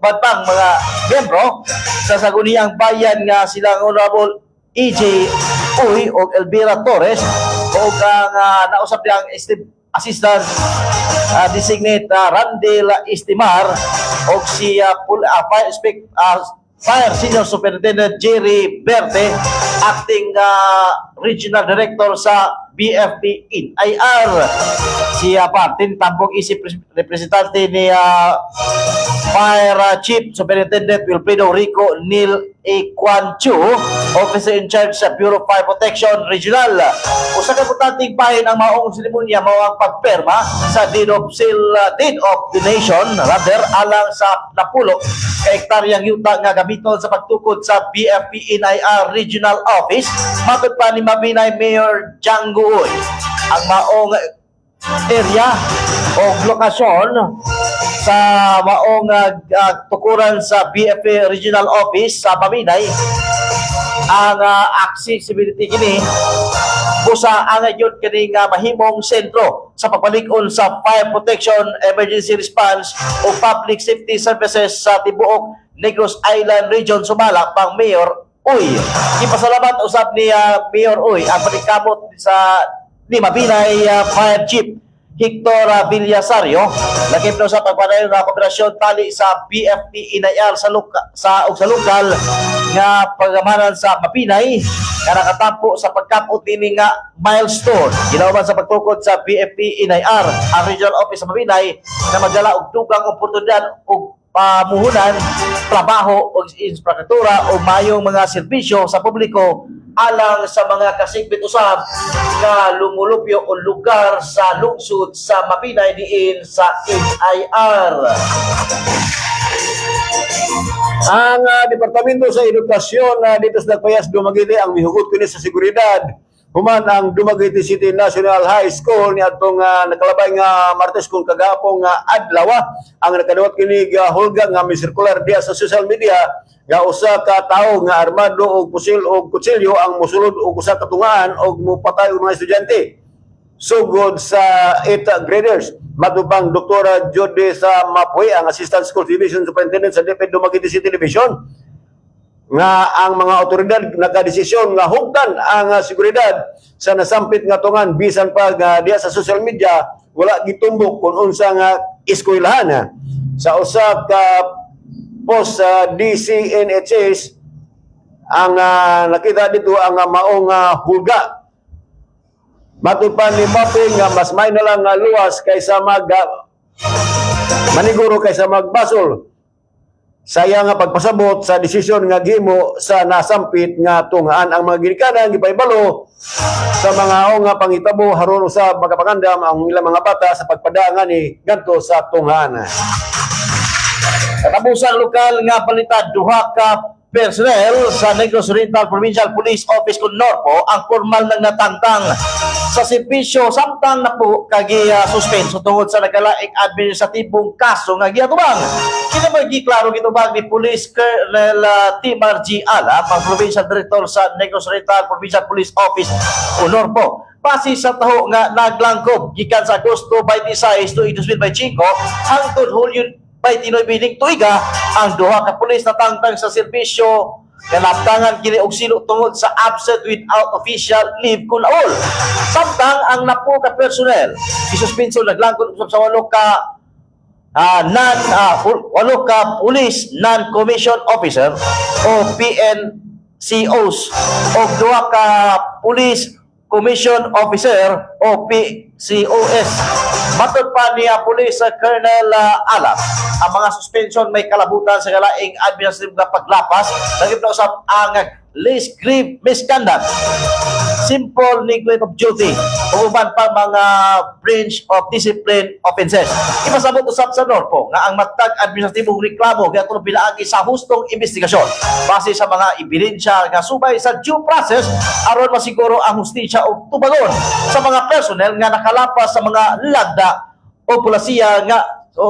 badbang mga miyembro sa Sagunihang Bayan nga silang Honorable EJ Uy o Elvira Torres o nga nausap niyang Assistant Designate Randel Istimar o si Fire Senior Superintendent Jerry Berte, Acting Regional Director sa BFP IR. Siya Martin Tambong isip representante ni Fire Chief Superintendent Wilfredo Rico Neil Equan Chu, Officer in Charge sa Bureau of Fire Protection Regional. Usa ka importanteng bahin ang maong seremonya mao ang pagperma sa deed of donation alang sa napulo ka hektaryang yuta nga gamiton sa pagtukod sa BFP NIR Regional Office. Matod pa ni Mabinay Mayor Django Uy, ang maong area o lokasyon sa maong tukuran sa BFP Regional Office sa Mabinay, ang accessibility kini busa ang yun kini nga mahimong sentro sa pagpalig-on sa fire protection, emergency response o public safety services sa tibuok Negros Island Region. Sumala pang Mayor Uy. Ipasalamat usab ni Mayor Uy ang pagkamot sa ni Mabinay Fire Chief Hector Villasario, lakip na sa pagpanayon na kooperasyon tali sa BFP NIR sa lokal nga pagamanan sa Mabinay nga nakatampo sa pagkapot ini nga milestone ginawa sa pagtukod sa BFP NIR ang Regional Office sa Mabinay na magdala og dugang oportunidad og pamuhunan, trabaho o infrastruktura o mayong mga serbisyo sa publiko alang sa mga kasigbit usab nga lumulupyo o lugar sa lungsod sa Mabinay diin sa NIR. Ang Departamento sa Edukasyon dito sa Dagpayas, Dumaguete ang mihugot kini sa seguridad. Human ang Dumaguete City National High School ni atong nakalabay nga Martes kung kagapong adlaw ang nakadawat kini hulga nga misirkular diya sa social media nga usa ka tawo nga armado og pusil og kutsilyo ang mosulod og usa ka tungaan og mopatay og mga estudyante sugod sa 8th graders. Matubang Dr. Jody sa Mapoy, ang Assistant School Division Superintendent sa DepEd Dumaguete City Division, nga ang mga otoridad nakadesisyon nga hugdan ang seguridad sa nasampit nga tungan bisan pa diya sa social media wala gitumbok kung unsa nga eskwelahan. Sa usa ka post sa DCNHS ang nakita dito ang maong hulga. Matod pa ni Mapping nga mas may na lang luwas kaysa maniguro kaysa magbasol. Saya nga pagpasabot sa desisyon nga gimo sa nasampit nga tungaan ang mga ginikanan gipaybalo sa mga nga pangitabo haron usab makapangandam ang ilang mga bata sa pagpadangan ni ngadto sa tungaan. Katapusan lokal nga palitad duha ka personnel sa Negros Oriental Provincial Police Office kun Norpo ang formal nang natangtang sa serbisyo samtang napo kagi suspenso tungod sa nagkalaing administratibong kaso nga giatubang. Kini may giklaro gitubang ni Police Colonel Timar G. Ala, ang Provincial Director sa Negros Oriental Provincial Police Office kun Norpo. Base sa taho nga naglangkob gikan sa Agosto 26 to 2025 hangtod Hulyo 29 bining tuiga ang duha ka pulis natangtang sa serbisyo kalaptangan kini og silo tungod sa absent without official leave kun all. Samtang ang napo ka personnel isuspenso naglangkod usab sa walo ka police non-commissioned officer o PNCOs o duha ka police commission officer o PCOS. Matod pa niya Police Colonel Alap, ang mga suspension may kalabutan sa kalaing administrative nga paglapas, naging na usap ang least grave misconduct, simple neglect of duty, o uban pa mga branch of discipline offenses. Ipasabot usap sa Norpo nga ang matag administratibong reklamo kaya itong pinaagi sa hustong investigasyon base sa mga ebidensya nga subay sa due process aron masiguro ang hustisya o tubagon sa mga personnel nga nakalapas sa mga lagda o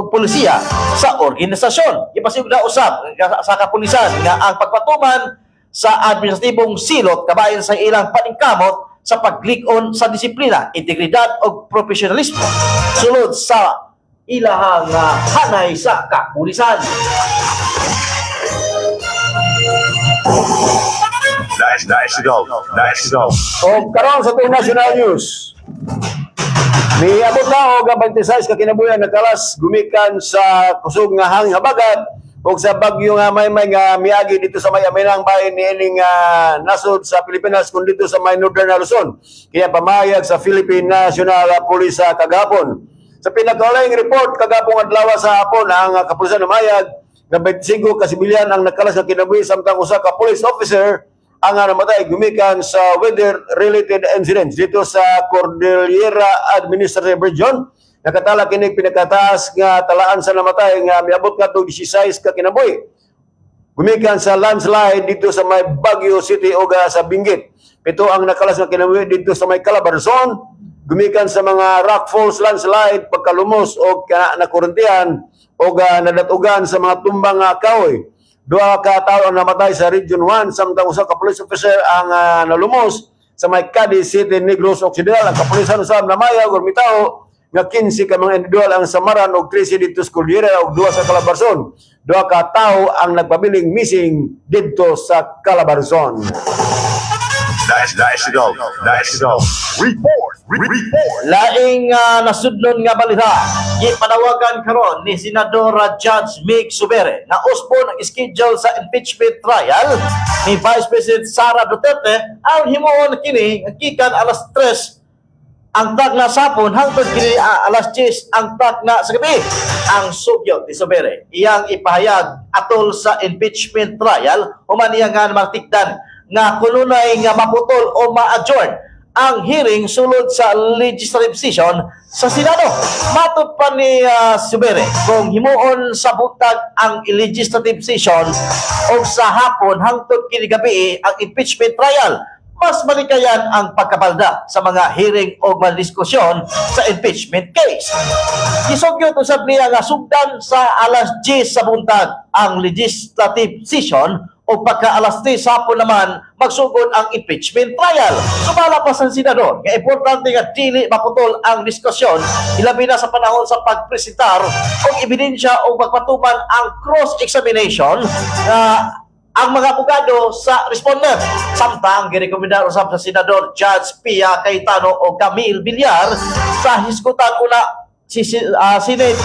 polisiya sa organisasyon. Ipasiguro na usap sa kapulisan nga ang pagpatuman sa administratibong silot kabayan sa ilang paningkamot sa paglikon sa disiplina, integridad o profesionalismo sulod sa ilahang hanay sa kapulisan. Nice to go. O karon sa itong national news. Niabot na og 26 ka kinabuyan nagkalas gumikan sa kusog nga hangin habagat ug sa bagyo nga may nga miagi dito sa may aminang bahin ni ining nasod sa Pilipinas kun dito sa may Northern Luzon. Kaya pamayag sa Philippine National Police kagapon. Sa pinakaulaing report kagapong adlaw sa hapon ang kapulisan namayag na 25 ka sibilyan ang nakalas nga kinabuhi samtang usa ka police officer ang namatay gumikan sa weather-related incidents dito sa Cordillera Administrative Region. Nakatala kini pinakataas nga talaan sa namatay nga miabot ngadto 16 ka kinabuhi. Gumikan sa landslide dito sa may Baguio City o sa Benguet. Pito ang nakalas nga kinabuhi dito sa may Calabarzon. Gumikan sa mga rock falls landslide pagkalumos o nakuruntihan o nadatugan sa mga tumbang kahoy. 2 ka tawo ang namatay sa Region 1 samtang usa ka police officer ang nalumos sa may Cadiz City, Negros Occidental. Ang kapulisan usab namayag og mitao nga 15 ka mga individual ang samaran og 13 dito sa Cordillera ug 2 sa Calabarzon. 2 ka tawo ang nagpabiling missing dito sa Calabarzon. National Report. Laing nasudnon nga balita, gipanawagan karon ni Senador Judge Mig Subere na usbon ang schedule sa impeachment trial ni Vice President Sara Duterte ang himuon kini gikan alas 3 ang tagna sapon hangtod kini alas 10 ang tagna sa gabi. Ang sugyot ni Subere iyang ipahayag atol sa impeachment trial human iya nga matikdan nga kununay nga maputol o ma-adjourn ang hearing sulod sa legislative session sa Senado. Matod pa ni Subere kung himuon sa butag ang legislative session o sa hapon hangtod kini gabi ang impeachment trial, mas malikayan ang pagkabalda sa mga hearing o mga diskusyon sa impeachment case. Isugyot usab niya nga sugdan sa alas 10 sa buntag ang legislative session o pagka alas 3 sa hapon naman magsugod ang impeachment trial. Sumala pa sa senador nga importante nga dili maputol ang diskusyon ilabi na sa panahon sa pagpresentar og ebidensya o pagpatuman ang cross-examination ang mga abogado sa respondent. Samtang girekomendar usab sa Senador Judge Pia Cayetano o Camille Villar sa hisgutan una si Senate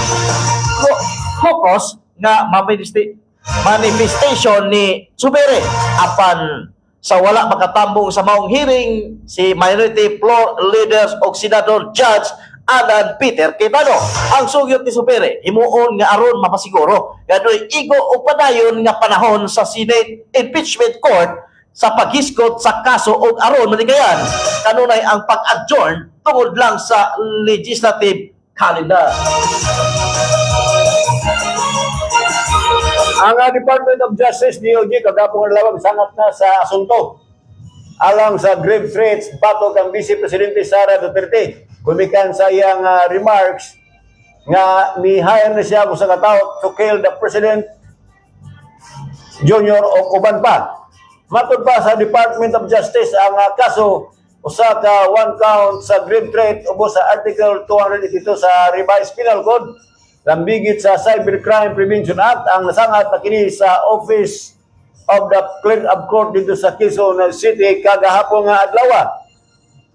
caucus nga manifestation ni Subere apan sa wala makatambong sa maong hearing si Minority Floor Leaders o Senador Judge Alan Peter Cayetano. Ang sugyot ni Subere himuon nga aron mapasiguro gadoy igo o padayon nga panahon sa Senate Impeachment Court sa paghisgot sa kaso og aron maligayan kanunay ang pag-adjourn tungod lang sa legislative calendar. Ang Department of Justice, DOJ, kagapong lawag sangat na sa asunto. Alang sa grave threats, batok ang Vice Presidente Sara Duterte. Kumikan sa iyang remarks nga ni-hire na siya kung sa kataw to kill the President Junior o uban pa. Matod pa sa Department of Justice ang kaso usa ka 1 count sa grave threat ubos sa Article 282 sa Revised Penal Code. Lambigit sa Cybercrime Prevention Act ang nasangat na kini sa Office of the Clerk of Court dito sa Quezon City kagahapon nga adlaw.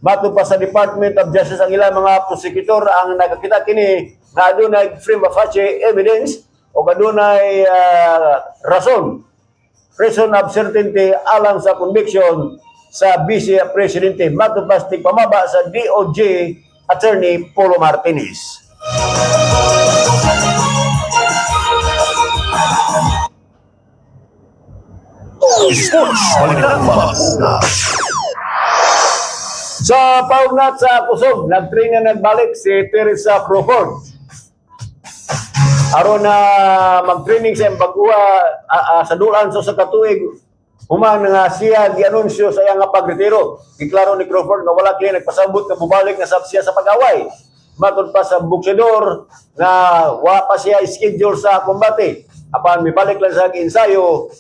Matod pa sa Department of Justice ang ilang mga prosecutor ang nakakita kini na adunay prima facie evidence o adunay reason of certainty alang sa conviction sa Vice Presidente. Matod pa sa pamaba sa DOJ Attorney Polo Martinez. Sa paugnat sa kusog, nag-train na nagbalik si Teresa Crawford. Aron na mag-training sa pag-uwa sa dulan sa katuig, human nga siya gianunsyo sa iyang pagretiro. Giklaro ni Crawford nga wala kaya nagpasabot na bubalik na siya sa pag-away. Matod pa sa buksidor na wa pa siya schedule sa kombate. Apan mibalik lang sa ensayo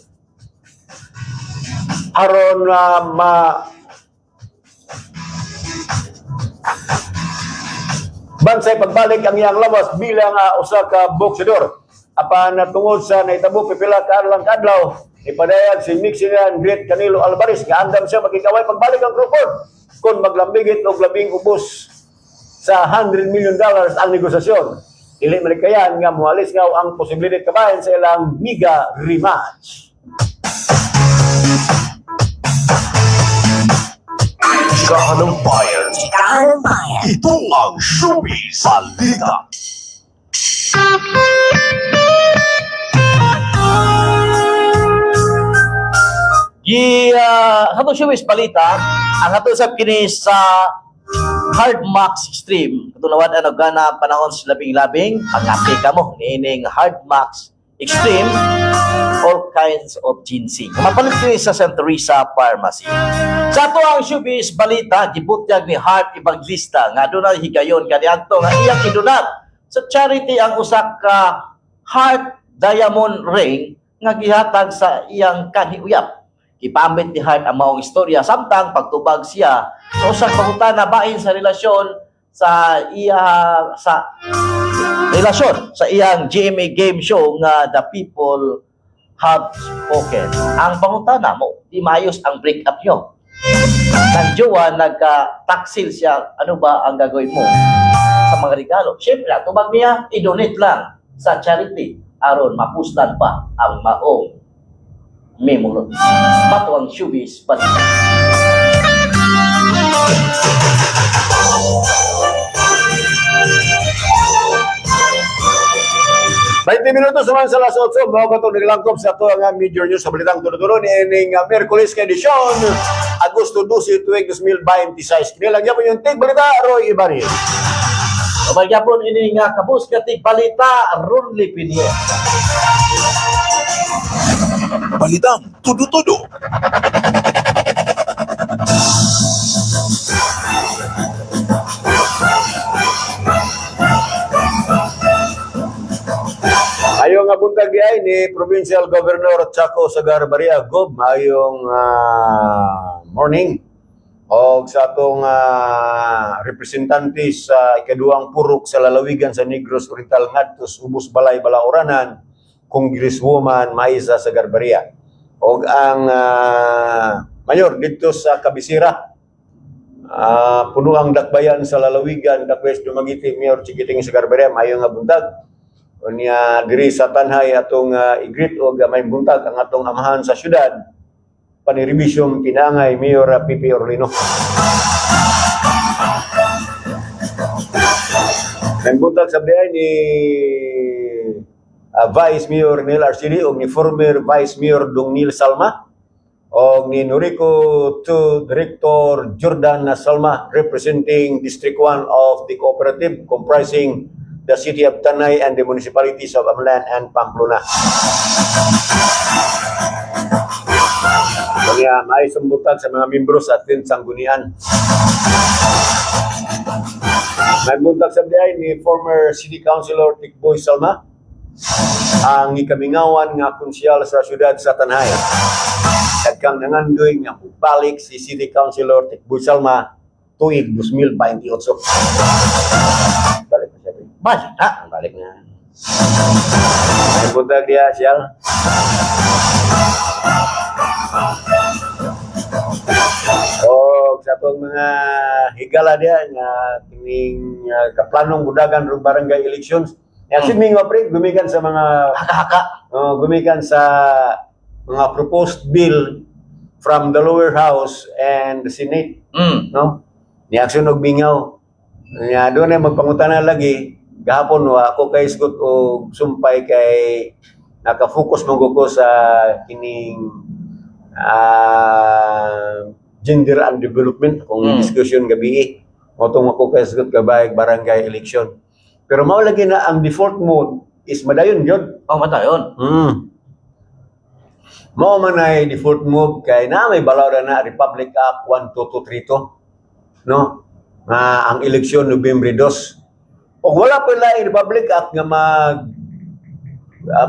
aron bansay pagbalik ang iyang lawas bilang usa ka boksidor. Apan tungod sa naitabo pipila ka adlaw ipadayag si Mexican Great Canelo Alvarez nga andam siya magikaway pagbalik ang Crawford kung maglambigit og labing ubos sa $100 million ang negosasyon. dili man kayan nga mualis nga ang posibilidad kabayan sa ilang mega rematch. Chikahan ng bayan. Ito ang Showbiz Balita. Hato showbiz balita, ang hato sa kini sa Hard Max Extreme. Katulawan ano gana panahon sa labing-labing, pag-apply ka mo nining Hard Max Extreme, all kinds of ginseng. Mapalit kini sa Santa Teresa Pharmacy. Sa ato ang showbiz balita, gibutyag ni Heart Evangelista nga doon na higayon kaniadto nga iyang idunat sa charity ang usa ka Heart Diamond Ring nga gihatag sa iyang kanhiuyap. Ipamit ni Hart ang maong istorya samtang pagtubag siya sa usang pangutana bahin sa relasyon sa iyang GMA game show nga The People Have Spoken. Ang pangutana mo, di maayos ang breakup nyo. Nang jowa, nagka-taksil siya, ano ba ang gagawin mo sa mga regalo? Siyempre, tubag niya, i-donate lang sa charity aron mapustan pa ang maong memory. Bato ang showbiz balita. Minutos naman sa alas 8, mga katong naglangkop sa ito ang major news sa balitang tulo-tulo ni ining Merkulis ka edisyon, Agosto 12, tuwing 2026. Kinilang niya po yung tig balita, Roy Ibaril. Magyapon ini nga kabus katig balita, Ronly Pinier. Balitang tudo-tudo. Ayong nga buntag ay ni Provincial Governor Chaco Sagar-Barria Gob, ayong morning. O sa atong representante sa ikaduhang purok sa lalawigan sa Negros Oriental ngadto sa Ubos Balay Balaoranan, Congresswoman Maisa Sagar-Barria. O ang mayor dito sa Kabisira, puno ang dakbayan sa lalawigan, Dakwes Dumaguete, Mayor Chikiting Sagar-Barria, maayong nga buntag. Unya diri sa Tanhay atong igrit o gamay buntag ang atong amahan sa syudad, paniribisyong pinangay Mayor Pipi Orlino. Ang buntag sa biyahe ni Vice Mayor Neil Arcidi o ni former Vice Mayor Dong Neil Salma o ni Noriko 2 Director Jordan Salma, representing District 1 of the Cooperative, comprising the City of Tanay and the municipalities of Amlan and Pamplona. Kaya may sumbutan sa mga membro sa ating sanggunian. May buntag sa biyahe ni former City Councilor Tikboy Salma, ang ikamingawan nga konsyal sa syudad sa Tanay. Kagkang nangandoy nga balik si City Councilor Tikboy Salma tuig 2028. Balik na siya. Balik na. Balik na. May buntag dia siyal. Sa itong mga higala dia nga kining kaplanong budagan ng barangay elections. Siming mapre gumikan sa mga haka-haka. Gumikan sa mga proposed bill from the lower house and the Senate, no? Ni aksyon og bingaw. Nya doon ay magpangutana lagi gahapon ako kay isgot og sumpay kay naka-focus man ko sa kining gender and development kung discussion gabi motong ako kay isgot kabay barangay election. Pero mao lagi na ang default mode is madayon jud. Oh, madayon. Mao man ay default mode kay na may balaw na Republic Act 12232, no? Ang eleksyon Nobyembre 2. O wala pa la Republic Act nga mag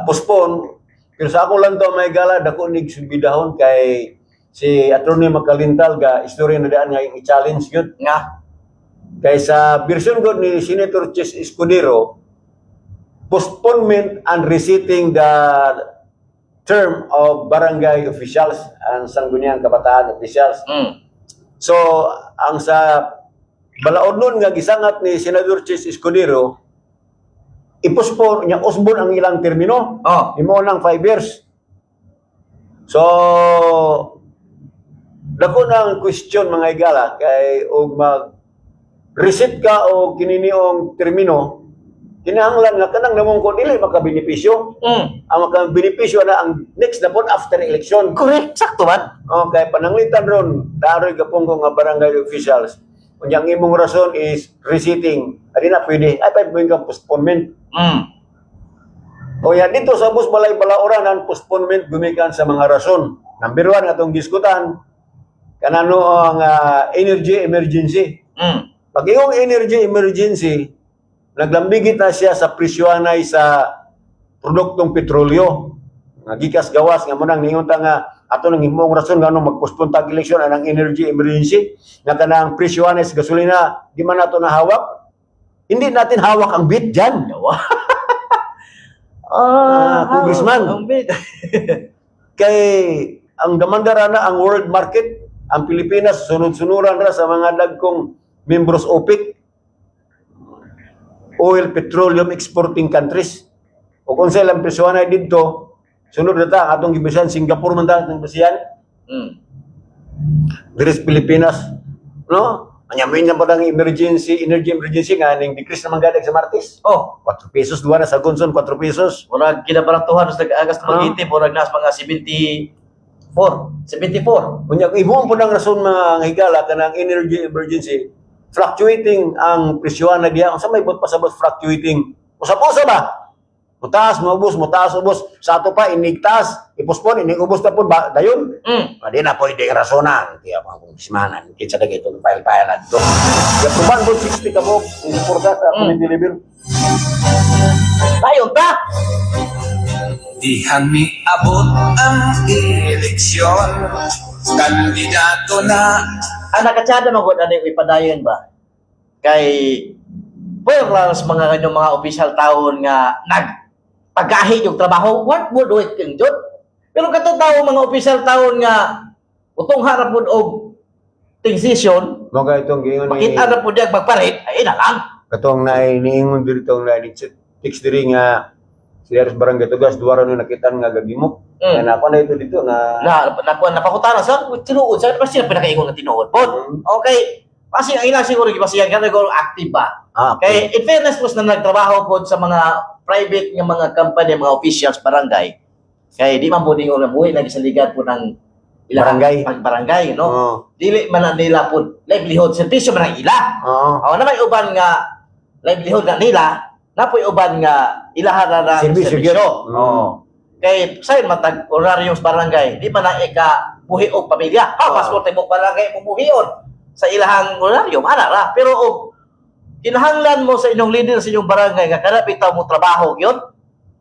postpone, pero sa ako lang to may gala dako nig subidahon kay si Attorney Makalintal ga istorya na daan nga i-challenge yun Nga. kay sa version god ni Senator Ches Escudero, postponement and resetting the term of barangay officials and sangguniang kabataan officials. So ang sa balaod nun nga gisangat ni Senador Ches Escudero, ipospon niya usbon ang ilang termino. Oh. Imo nang 5 years. So dako nang question mga igala kay og mag reset ka o kininiong termino, kinahanglan nga kanang namong ko dili makabenepisyo. Ang makabenepisyo na ang next na pod after election. Correct, sakto man. Okay, pananglitan ron, daroy gapong ko nga barangay officials. Kung yung imong rason is resetting, adi na pwede, ay pwede kang postponement. O yan, dito sa bus balay balaoran ang postponement gumikan sa mga rason. Number 1 atong diskutan, kanano ang energy emergency. Pag yung energy emergency, naglambigit na siya sa presyoanay sa produktong petrolyo. Nagikas gawas nga mo nang ningunta nga ato nang himong rason nga nung mag-postpone tag election anang energy emergency nga kanang presyoanay sa gasolina di man nato nahawak. Hindi natin hawak ang bit dyan. Congressman. Ang bit. Kay ang damandara na ang world market, ang Pilipinas sunod-sunuran ra sa mga dagkong members OPEC, oil petroleum exporting countries. O kung sila ang presyoanay dito, sunod na ta atong gibisan Singapore man ta ng basihan. There's Pilipinas, no? Anyamin na pa ng energy emergency nga ning decrease naman gadag sa Martes. Oh, 4 pesos duwa na sa Gonson, 4 pesos. murag kinabaratuhan sa nag-agas na mag-itip, murag nas mga 74. Kunya ibuon po ng rason mga higala kanang energy emergency, fluctuating ang presyohan na diya. Unsa may bot pasabot fluctuating? Usa-usa ba? Mutaas, maubos, sa ato pa inigtas, ipospon, inigubos na po ba dayon? Di na pwede rasonan. Kaya mga kongresmanan, kinsa na ito ng file-file na ito. Gatuban po 60 ka mo, hindi porta sa community level. Tayo ta! Dihan mi abot ang eleksyon, kandidato na. Ang nakatsada magod ano yung ipadayon ba? Kay well lang sa mga kanyang mga official taon nga nagpagahi yung trabaho, what would do it king John? Pero katong tao mga official taon nga utong harap po og transition, Mga itong gingon makita na po diya magparit, ay na lang. katong niingon dito na text diri nga si Aris Barangay Tugas duwa ra no nakita nga gagimok. Kaya na ako na ito dito na Napakutara sa tinuod sa pa siya pinakaingon nga tinuod po. Okay. Kasi ang ina siguro gibasihan ka nagoro active ba. Kay in fairness po na nagtrabaho po sa mga private nga mga company, mga officials barangay. Kay di man po dingon na buhay lagi sa ligat po ng ilang barangay, no? Dili man na nila po livelihood servisyo man ang ila. Na may uban nga livelihood na nila, na po uban nga ilahan na Servisyo. Kay sayon matag horaryong barangay, di man na ika buhi og pamilya. Pasporte mo barangay mo buhion sa ilahang horaryo, ana ra. Pero og kinahanglan mo sa inyong leader sa inyong barangay nga kada bitaw mo trabaho gyud,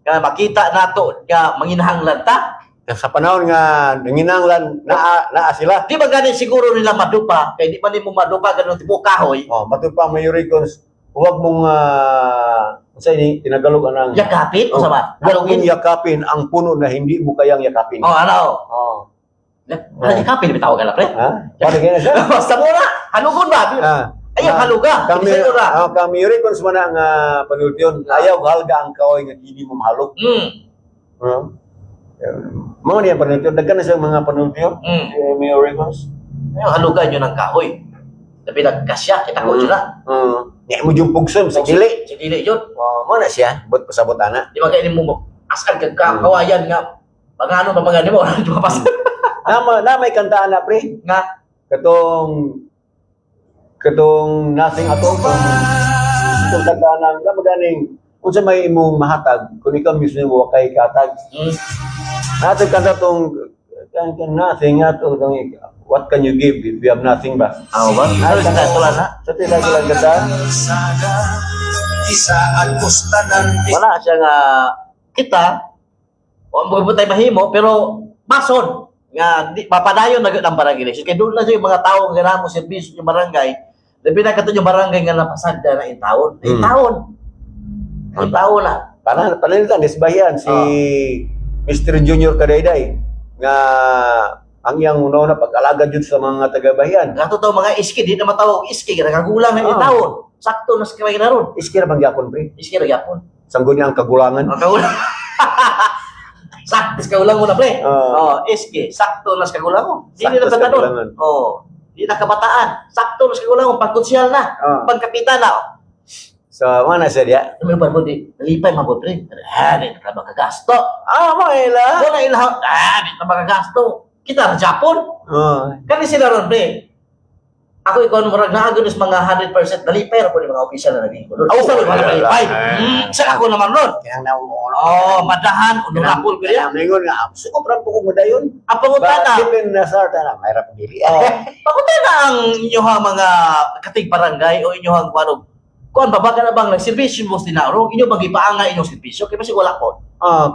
nga makita nato nga manginahanglan ta. sa panahon nga nanginanglan naa sila. Di ba gani siguro nila madupa, kay di man nimo madupa ganun tipo kahoy. Matupang mayoricons, huwag mong sa ini tinagalog anang Yakapin o sama? Huwag mong yakapin ang puno na hindi mo kayang yakapin. Yakapin bitaw ka na pre. Paano kaya siya? Basta mo na, halugon ba? Ayaw haluga. Kami yoricons man ang panultiyon. Ayaw halga ang kahoy nga hindi mo mahalog. Mga niya panultiyon, dagkan na siyang mga panultiyon. May yoricons. Ayaw halugan yun ang kahoy. Tapi nagkasya, kita ko yun na. Nga mo yung pugson sa dili. Sa dili yun. Mo na siya, bot pasabot ana. Di ba kainin mo askan ka kawayan nga. Pagano pa mga mo, di ba pas? Na may kantaan na pre. Nga. Katong nothing at all. Itong kantaan na maganing kung sa may imong mahatag, kung ikaw mismo mo kay katag. Natag kanta tong nothing at all. What can you give if you have nothing ba? Ba? Sa tinagalan ganda. Wala siya nga kita. O mo tayo mahimo pero mason nga di papadayon na ng barangay. Kaya doon na yung mga tao nga namo serbisyo yung barangay. Labi na kato yung barangay nga napasagda na intawon. Intawon na. Panalitan isbahian si Mr. Junior Kadayday nga ang iyang una pag-alaga dyan sa mga taga-bahian. Nga totoo mga iski, di na matawag iski, nakagulang na intawon. Sakto na sa kaway na ron. Iski na bang yapon, pre? Iski na yapon. Sanggo niya ang kagulangan. Ang kagulang. Sakto sa kagulang mo na, pre. SK, sakto na sa kagulang mo. Hindi na Sakto sa bata kagulangan. nun. Hindi na kabataan. Sakto na sa kagulang mo. Pagkonsyal na. Pagkapitan na. So, mana siya diya? Ano ba po di? Nalipay mabot rin. Di na makagasto. Maila. Wala ilaw. Di na makagasto. Kita na Japon. Kani sila ron, pre. Ako ikaw murag naagon is mga 100% nalipay ra po yung mga official na naging ko. Sa mga nalipay. Sa ako naman ron. Kaya na Madahan uno rapol ko diya. Mingon nga, sukopran po ko mudayon. Ang pangutana. Bakit na sa tana, mayroon dili. Pangutana ang inyong mga katig barangay o inyong kuan babaga na bang nagserbisyo mo tinaro, inyo bang ipaangay inyong serbisyo kay basi wala po.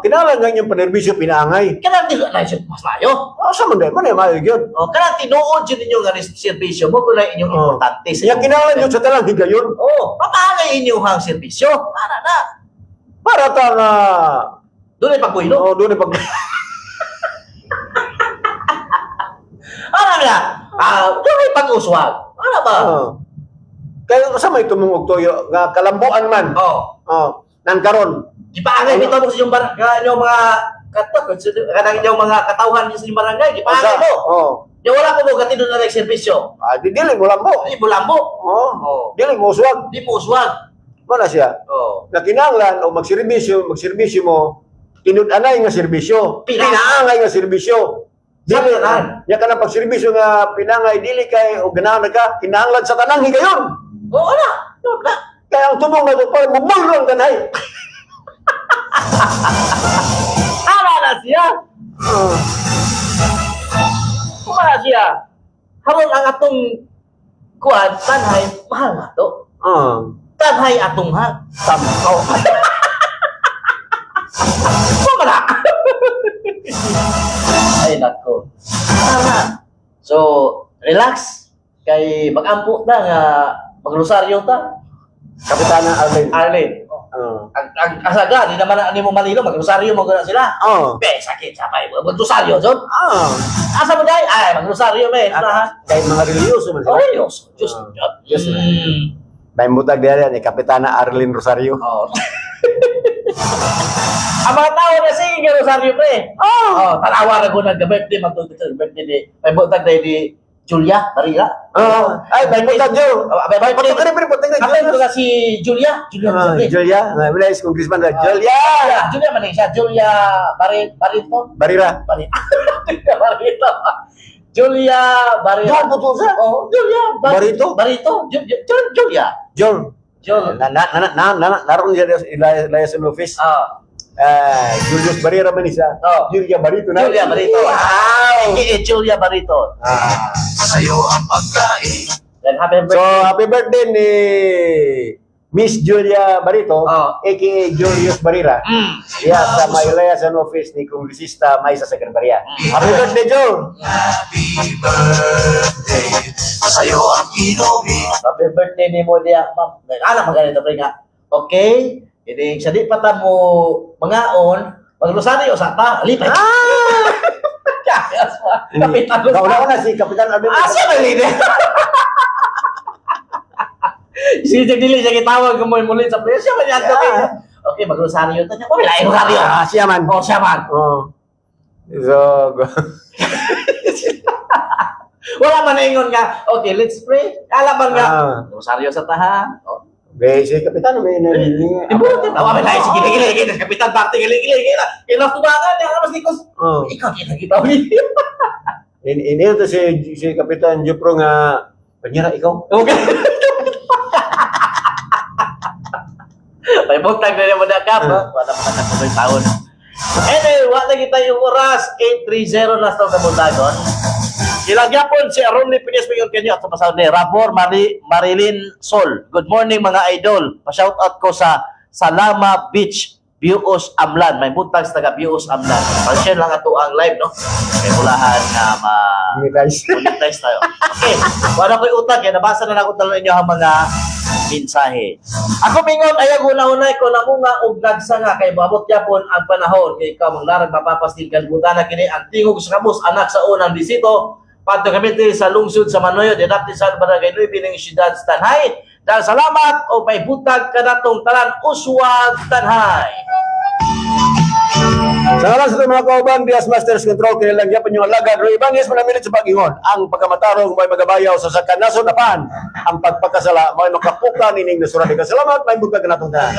Kinahanglan nga yung panerbisyo pinaangay. Kanang di na mas layo. Sa man mayo gyud. Kanang tinuod jud ninyo nga serbisyo mo kung inyong importante sa Kaya kinahanglan yun sa talang higayon. papaangay inyo hang serbisyo para na. Para ta nga Doon ay pagbuhilo. doon pag Ano na? Doon ay pag-uswag. Ano ba? Kaya kasama ito mong toyo nga kalambuan man. Nan karon. Gipaangay bitaw mo sa inyong inyong mga kanang inyong mga katawhan sa inyong barangay. Gipaangay mo. Di wala ko mo gati doon na nagserbisyo. Di dili mo lambo. Di mo lambo. Dili mo uswag. Di mo uswag. Mana siya? Na kinahanglan o magserbisyo mo tinud-anay nga serbisyo. Pinaangay nga serbisyo. Dili ya kana pagserbisyo nga pinangay dili kay o ganahan ka kinahanglan sa tanang higayon. Oo na. Doon na. Kaya ang tumong na ito, parang bumulro ang ganay. Ara na siya. Kumara siya. Haron ang atong kuan, tanhay, mahal nga to. Tanhay atong hal. Samko. Kumara. Ay, nako. Tama. So, relax. Kay mag-ampo na nga magrosaryo ta. Kapitana Arlene. Ang asaga, di naman ani mo malilo, magrosaryo mo guna sila. Sakit sa pay. Magrosaryo, John. Asa mo dai? Ay, magrosaryo me. Kay mga religyoso man sila. Religyoso. Diyos. May mutag diya ni Kapitana Arlene Rosario. Ang mga tao na sige nga Rosario pre. Tanawa na ko nag-birthday, birthday ni. May butag dahil ni Julia Barilla. Ay, may mutag Joe. May birthday. Atin ko na si Julia. Julia. Wala is congressman na Julia. Julia man siya. Julia Barito. Barira. Julia Barito. Julia Barito. Julia. John. Naroon siya sa office. Julius Barrera man isa. Julia Barito na. Julia Barito. Julia Barito. Sa'yo ang pagkain. So, happy birthday ni Miss Julia Barito, aka Julius Barrera. Sa Maylaya sa office ni Kongresista Maisa Secretaria. Happy birthday, Joe! Happy birthday. Sa'yo ang inumin. Happy birthday ni mo diya, ma'am. Alam mo ganito, pre nga. Okay? Hindi, sa di pata mo mangaon, magrosaryo sa ta, lipay. Kayas pa. Kapitan ko. Kauna ko na si Kapitan Albert. Siya na lider. Sige, dili siya kitawag ko mo muli sa presyo. Okay, magrosaryo to niya. Wala yung rosaryo. Siya man. Siya man. So, wala man na ingon nga. Okay, let's pray. Alam man nga. Rosaryo sa taha. si Kapitan may Ibuti. Tawa may lahi. Sige, gili. Kapitan, bakti, gili. Kailang tubangan. Mas nikos. Ikaw, kita. Ini to si Kapitan Jupro nga panyara ikaw. Okay. May butang na naman na kap. Wala pa na sa taon. Anyway, wala kita yung oras. 8:30 na sa kabutagon. Ilagyapon si Ronnie Pines mayon kanyo at sa pasahod ni Rabor Marilyn Sol. Good morning mga idol. Pa-shout out ko sa Salama Beach, Bios Amlan. May buntag sa taga Bios Amlan. Pa-share lang ato ang live, no? Kay mulahan nga monetize tayo. Okay. Wala ko'y utag. Kaya nabasa na ako talo ninyo ang mga mensahe. Ako mingon ayag una-unay ko na mga og nagsa nga kay babot yapon ang panahon kay ikaw manglarag mapapastil buta na kini ang tingog sa kabus anak sa unang bisito padto kami sa lungsod sa Manoyo, dedapti sa barangay Nueve ning siyudad sa Tanhay. Dahil salamat o may butag kanatong tanan uswag tanhay. Sa ngalan sa itong mga kauban, Diaz Masters Control, kinilang yapon yung alagad, Roy Bangis, manamilit sa pag-ingon. Ang pagkamatarong may magabayaw sa sakanason apan, ang pagpakasala, may makapuka nining nasurati ka. Salamat, may butag kanatong tanan.